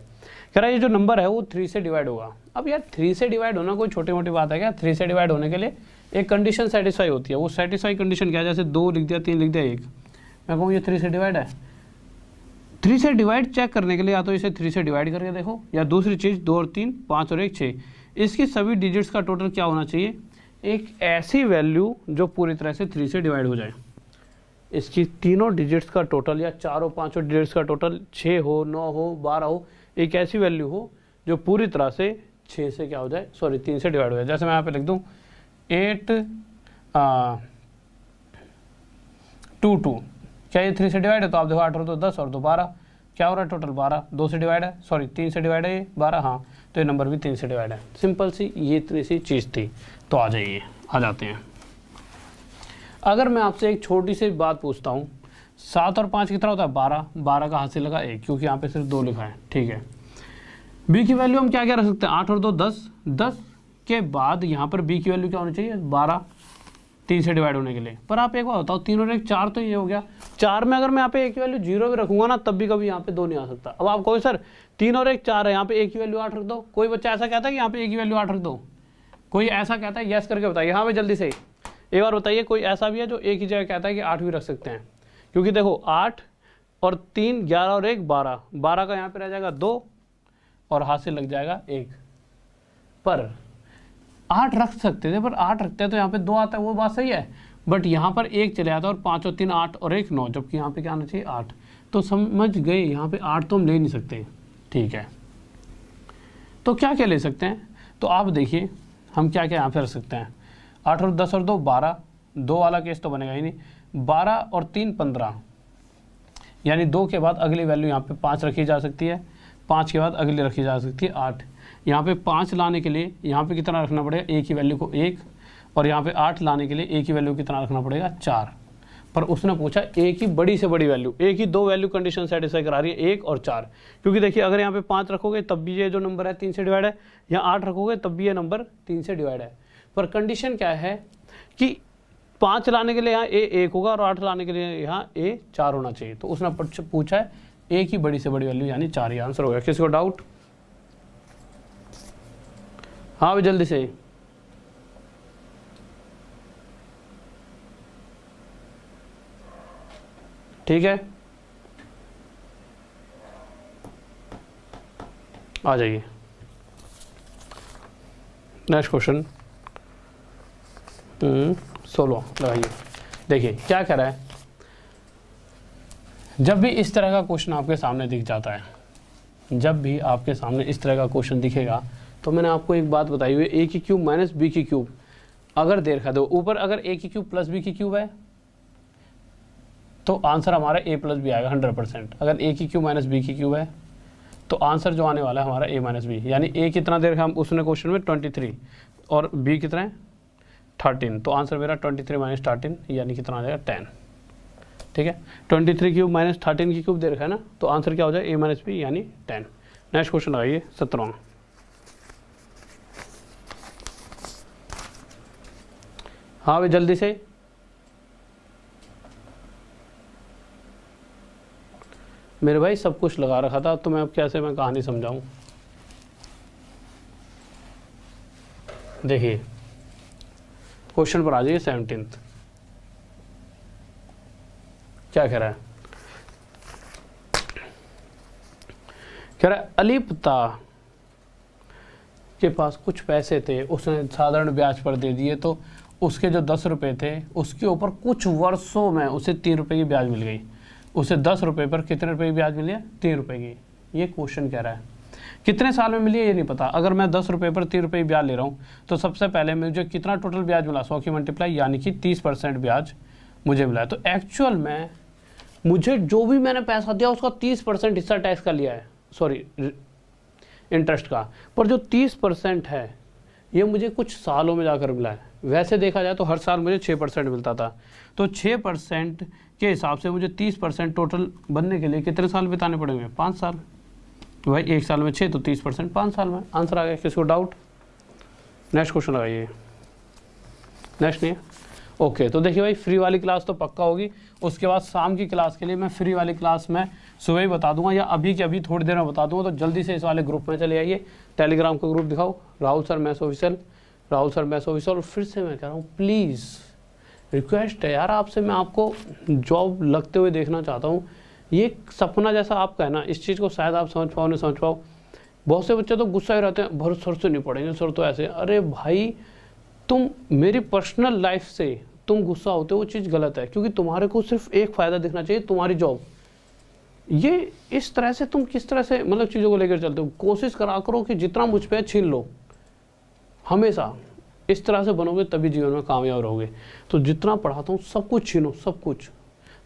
कह रहा है ये जो नंबर है वो 3 से डिवाइड होगा। अब यार 3 से डिवाइड होना कोई छोटी मोटी बात है क्या। 3 से डिवाइड होने के लिए एक कंडीशन सेटिस्फाई होती है, वो सेटिस्फाई कंडीशन क्या है, जैसे 2 लिख दिया, 3 लिख दिया, 1, मैं कहूँ ये 3 से डिवाइड है। 3 से डिवाइड चेक करने के लिए या तो इसे 3 से डिवाइड करके देखो, या दूसरी चीज़ 2 और 3, 5 और 1, 6, इसकी सभी डिजिट्स का टोटल क्या होना चाहिए, एक ऐसी वैल्यू जो पूरी तरह से 3 से डिवाइड हो जाए। इसकी तीनों डिजिट्स का टोटल या चारों पांचों डिजिट्स का टोटल 6 हो, 9 हो, 12 हो, एक ऐसी वैल्यू हो जो पूरी तरह से 6 से क्या हो जाए, सॉरी 3 से डिवाइड हो जाए। जैसे मैं यहाँ पे लिख दूँ 8 2 2, क्या ये 3 से डिवाइड है? तो आप देखो 8 और 2 10 और 2 12, क्या हो रहा है टोटल 12, 2 से डिवाइड है, सॉरी 3 से डिवाइड है ये 12, हाँ तो ये नंबर भी 3 से डिवाइड है। सिंपल सी ये इतनी सी चीज़ थी। तो आ जाइए, आ जाते हैं। अगर मैं आपसे एक छोटी सी बात पूछता हूँ, 7 और 5 कितना होता है? 12, 12 का हाथ से लगा 1, क्योंकि यहाँ पे सिर्फ 2 लिखा है, ठीक है। बी की वैल्यू हम क्या क्या रख सकते हैं? 8 और 2 10, 10 के बाद यहाँ पर बी की वैल्यू क्या होनी चाहिए? 12, 3 से डिवाइड होने के लिए। पर आप एक बार बताओ, 3 और 1 4, तो ये हो गया। 4 में अगर मैं यहाँ पे एक की वैल्यू 0 भी रखूंगा ना, तब भी कभी यहाँ पे 2 नहीं आ सकता। अब आप कहो सर 3 और 1 4 है, यहाँ पे एक की वैल्यू 8 रख दो। कोई बच्चा ऐसा कहता है कि यहाँ पे एक की वैल्यू 8 रख दो? कोई ऐसा कहता है? यस करके बताइए। हाँ भाई जल्दी से एक बार बताइए, कोई ऐसा भी है जो एक ही जगह कहता है कि 8 भी रख सकते हैं? क्योंकि देखो 8 और 3 11 और 1 12, 12 का यहाँ पे रह जाएगा 2 और हाथ से लग जाएगा 1। पर 8 रख सकते थे, पर 8 रखते हैं तो यहाँ पे 2 आता है, वो बात सही है। बट यहाँ पर 1 चले आता है और 5 और 3 8 और 1 9, जबकि यहाँ पे क्या आना चाहिए? 8। तो समझ गए, यहाँ पे 8 तो हम ले नहीं सकते, ठीक है। तो क्या क्या ले सकते हैं? तो आप देखिए हम क्या क्या यहाँ पे रख सकते हैं। 8 और 10 और 2 12, 2 वाला केस तो बनेगा ही नहीं। 12 और 3 15, यानी 2 के बाद अगली वैल्यू यहाँ पे 5 रखी जा सकती है, 5 के बाद अगली रखी जा सकती है 8। यहाँ पे 5 लाने के लिए यहाँ पे कितना रखना पड़ेगा? एक ही वैल्यू को 1, और यहाँ पे 8 लाने के लिए एक ही वैल्यू कितना रखना पड़ेगा? 4। पर उसने पूछा एक ही बड़ी से बड़ी वैल्यू, एक ही 2 वैल्यू कंडीशन सेटिस्फाई करा रही है, 1 और 4। क्योंकि देखिए अगर यहाँ पे 5 रखोगे तब भी ये जो नंबर है 3 से डिवाइड है, यहाँ 8 रखोगे तब भी ये नंबर 3 से डिवाइड है। पर कंडीशन क्या है कि 5 लाने के लिए यहाँ ए 1 होगा और 8 लाने के लिए यहाँ ए 4 होना चाहिए। तो उसने पूछा है एक ही बड़ी से बड़ी वैल्यू, यानी 4 ही आंसर हो गया। किसी को डाउट? हाँ भाई जल्दी से। ठीक है, आ जाइए नेक्स्ट क्वेश्चन 16 लगाइए। देखिए क्या कह रहा है, जब भी इस तरह का क्वेश्चन आपके सामने दिख जाता है, जब भी आपके सामने इस तरह का क्वेश्चन दिखेगा, तो मैंने आपको एक बात बताई हुई है, ए की क्यूब माइनस बी की क्यूब अगर दे रखा दो ऊपर, अगर ए की क्यूब प्लस बी की क्यूब है तो आंसर हमारा ए प्लस बी आएगा 100%। अगर ए की क्यूब माइनस बी की क्यूब है तो आंसर जो आने वाला है हमारा ए माइनस बी, यानी ए कितना दे रखा हम उसने क्वेश्चन में 23 और बी कितना है 13, तो आंसर मेरा 23 माइनस 13 यानी कितना आ जाएगा 10। ठीक है, 23 क्यूब माइनस 13 की क्यूब दे रखा है ना, तो आंसर क्या हो जाए ए माइनस बी यानी 10। नेक्स्ट क्वेश्चन लगाइए 17। हाँ भाई जल्दी से। मेरे भाई सब कुछ लगा रखा था, तो मैं अब कैसे मैं कहानी समझाऊं। देखिए क्वेश्चन पर आ जाइए 17th। क्या कह रहा है, कह रहा है अलीपता के पास कुछ पैसे थे, उसने साधारण ब्याज पर दे दिए, तो उसके जो 10 रुपये थे उसके ऊपर कुछ वर्षों में उसे 3 रुपये की ब्याज मिल गई। उसे 10 रुपये पर कितने रुपए की ब्याज मिली है? 3 रुपये की। ये क्वेश्चन कह रहा है कितने साल में मिली है ये नहीं पता। अगर मैं 10 रुपये पर 3 रुपये की ब्याज ले रहा हूँ तो सबसे पहले मुझे कितना टोटल ब्याज मिला? 100 की मल्टीप्लाई, यानी कि 30% ब्याज मुझे मिला है। तो एक्चुअल में मुझे जो भी मैंने पैसा दिया उसका 30% हिस्सा टैक्स का लिया है, सॉरी इंटरेस्ट का, पर जो 30% है ये मुझे कुछ सालों में जाकर मिला है। वैसे देखा जाए तो हर साल मुझे 6% मिलता था, तो 6% के हिसाब से मुझे 30% टोटल बनने के लिए कितने साल बिताने पड़ेंगे? 5 साल। तो भाई एक साल में 6 तो 30% 5 साल में। आंसर आ गया। किसको डाउट? नेक्स्ट क्वेश्चन लगाइए। नेक्स्ट नहीं है? ओके, तो देखिए भाई फ्री वाली क्लास तो पक्का होगी, उसके बाद शाम की क्लास के लिए मैं फ्री वाली क्लास में सुबह ही बता दूंगा या अभी के अभी थोड़ी देर में बता दूंगा। तो जल्दी से इस वाले ग्रुप में चले आइए, टेलीग्राम का ग्रुप दिखाओ, Rahul sir maths official, Rahul sir maths official. और फिर से मैं कह रहा हूँ प्लीज़ रिक्वेस्ट है यार आपसे, मैं आपको जॉब लगते हुए देखना चाहता हूँ। ये सपना जैसा आपका है ना, इस चीज़ को शायद आप समझ पाओ नहीं समझ पाओ। बहुत से बच्चे तो गुस्सा ही रहते हैं, भर सर से नहीं पढ़ेंगे, सर तो ऐसे। अरे भाई तुम मेरी पर्सनल लाइफ से तुम गुस्सा होते हो, वो चीज़ गलत है, क्योंकि तुम्हारे को सिर्फ एक फ़ायदा दिखना चाहिए, तुम्हारी जॉब। ये इस तरह से तुम किस तरह से मतलब चीज़ों को लेकर चलते हो। कोशिश करा करो कि जितना मुझ पे छीन लो, हमेशा इस तरह से बनोगे तभी जीवन में कामयाब रहोगे। तो जितना पढ़ाता हूँ सब कुछ छीनो, सब कुछ।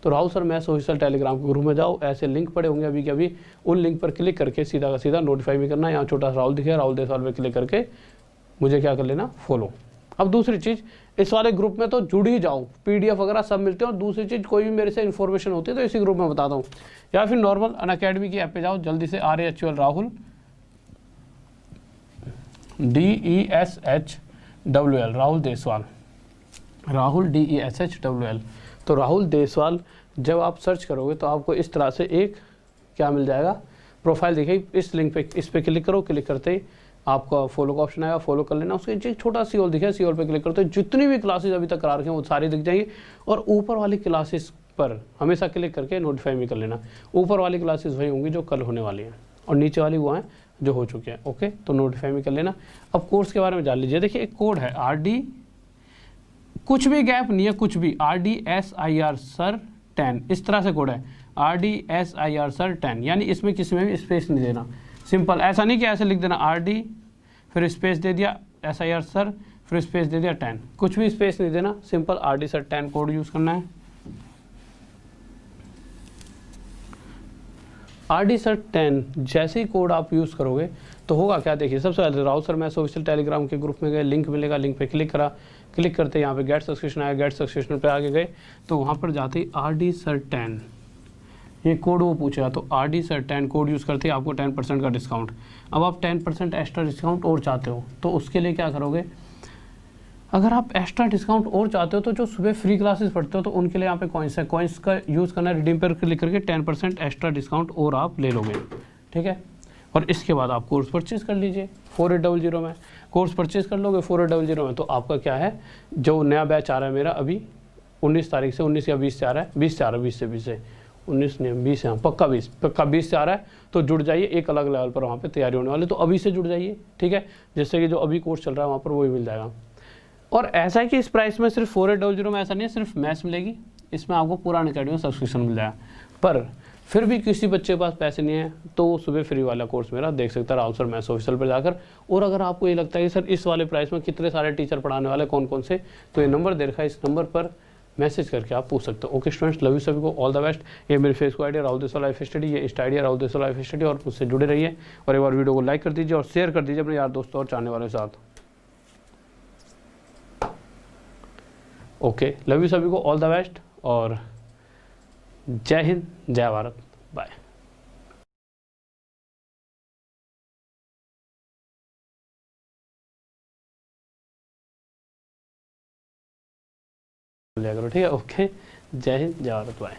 तो Rahul sir maths official Telegram के ग्रुप में जाओ, ऐसे लिंक पड़े होंगे अभी के अभी, उन लिंक पर क्लिक करके सीधा का सीधा नोटिफाई भी करना। यहाँ छोटा सा राहुल दिखेगा, राहुल देसवाल पे क्लिक करके मुझे क्या कर लेना, फॉलो। अब दूसरी चीज़, इस वाले ग्रुप में तो जुड़ ही जाओ, PDF वगैरह सब मिलते हैं। और दूसरी चीज़, कोई भी मेरे से इन्फॉर्मेशन होती है तो इसी ग्रुप में बताता हूँ, या फिर नॉर्मल अनअकैडमी की ऐप पे जाओ, जल्दी से RAHUL Rahul DESHWL Rahul Deswal, Rahul DESHWL। तो राहुल देसवाल जब आप सर्च करोगे तो आपको इस तरह से एक क्या मिल जाएगा, प्रोफाइल दिखेगी। इस लिंक पे, इस पे क्लिक करो, क्लिक करते ही आपका फॉलो का ऑप्शन आएगा, फॉलो कर लेना। उसके नीचे छोटा सी ऑल दिखेगा, सी ऑल पे क्लिक करते हो, जितनी भी क्लासेस अभी तक करा रखे हैं वो सारी दिख जाएंगी। और ऊपर वाली क्लासेस पर हमेशा क्लिक करके नोटिफाई भी कर लेना। ऊपर वाली क्लासेस वही होंगी जो कल होने वाली हैं, और नीचे वाली वो हैं जो हो चुके हैं। ओके, तो नोटिफाई भी कर लेना। अब कोर्स के बारे में जान लीजिए। देखिए एक कोड है RD, कुछ भी गैप नहीं है, कुछ भी, RDSIR सर 10, इस तरह से कोड है RDSIR सर 10, यानी इसमें किसी में भी स्पेस नहीं देना। सिंपल, ऐसा नहीं कि ऐसे लिख देना RD फिर स्पेस दे दिया SIR सर फिर स्पेस दे दिया 10, कुछ भी स्पेस नहीं देना। Simple RD sir 10 code use करना है। RD सर 10 जैसे ही कोड आप यूज़ करोगे तो होगा क्या, देखिए सबसे पहले Rahul sir maths official Telegram के ग्रुप में गए, लिंक मिलेगा, लिंक पे क्लिक करा, क्लिक करते यहाँ पे गेट सब्सक्रिप्शन आया, गेट सब्सक्रिप्शन पे आगे गए तो वहाँ पर जाते ही RD सर 10 ये कोड वो पूछेगा, तो RD सर 10 कोड यूज़ करते ही आपको 10% का डिस्काउंट। अब आप 10% एक्स्ट्रा डिस्काउंट और चाहते हो तो उसके लिए क्या करोगे, अगर आप एक्स्ट्रा डिस्काउंट और चाहते हो तो जो सुबह फ्री क्लासेस पढ़ते हो तो उनके लिए यहाँ पे कॉइन्स है, कॉइन्स का यूज़ करना है, रिडीम पर क्लिक करके 10% एक्स्ट्रा डिस्काउंट और आप ले लोगे। ठीक है, और इसके बाद आप कोर्स परचेज कर लीजिए 4800 में। कोर्स परचेज कर लोगे 4800 में तो आपका क्या है, जो नया बैच आ रहा है मेरा अभी 19 तारीख से, 19 या 20 से आ रहा है, 20 से आ रहा है, 20 से 19 नहीं 20 है, पक्का 20 से आ रहा है। तो जुड़ जाइए, एक अलग लेवल पर वहाँ पे तैयारी होने वाली, तो अभी से जुड़ जाइए। ठीक है, जिससे कि जो अभी कोर्स चल रहा है वहाँ पर वही मिल जाएगा। और ऐसा है कि इस प्राइस में सिर्फ 4800 में ऐसा नहीं है सिर्फ मैथ्स मिलेगी, इसमें आपको पूरा अनअकैडमी सब्सक्रिप्शन मिल जाएगा। पर फिर भी किसी बच्चे के पास पैसे नहीं है तो वो सुबह फ्री वाला कोर्स मेरा देख सकता है राहुल सर मैथ्स ऑफिशियल पर जाकर। और अगर आपको ये लगता है कि सर इस वाले प्राइस में कितने सारे टीचर पढ़ाने वाले कौन कौन से, तो ये नंबर दे रखा है, इस नंबर पर मैसेज करके आप पूछ सकते हो। ओके स्टूडेंट्स, लव यू सभी को, ऑल द बेस्ट। ये मेरे Facebook ID Rahul Deswal life study, ये Insta ID Rahul Deswal life study, और मुझसे जुड़े रहिए। और एक बार वीडियो को लाइक कर दीजिए और शेयर कर दीजिए अपने यार दोस्तों और चाहने वालों के साथ। ओके, लव यू सभी को, ऑल द बेस्ट, और जय हिंद, जय भारत, बाय। लिया करो, ठीक है। ओके, जय हिंद, जय भारत, बाय।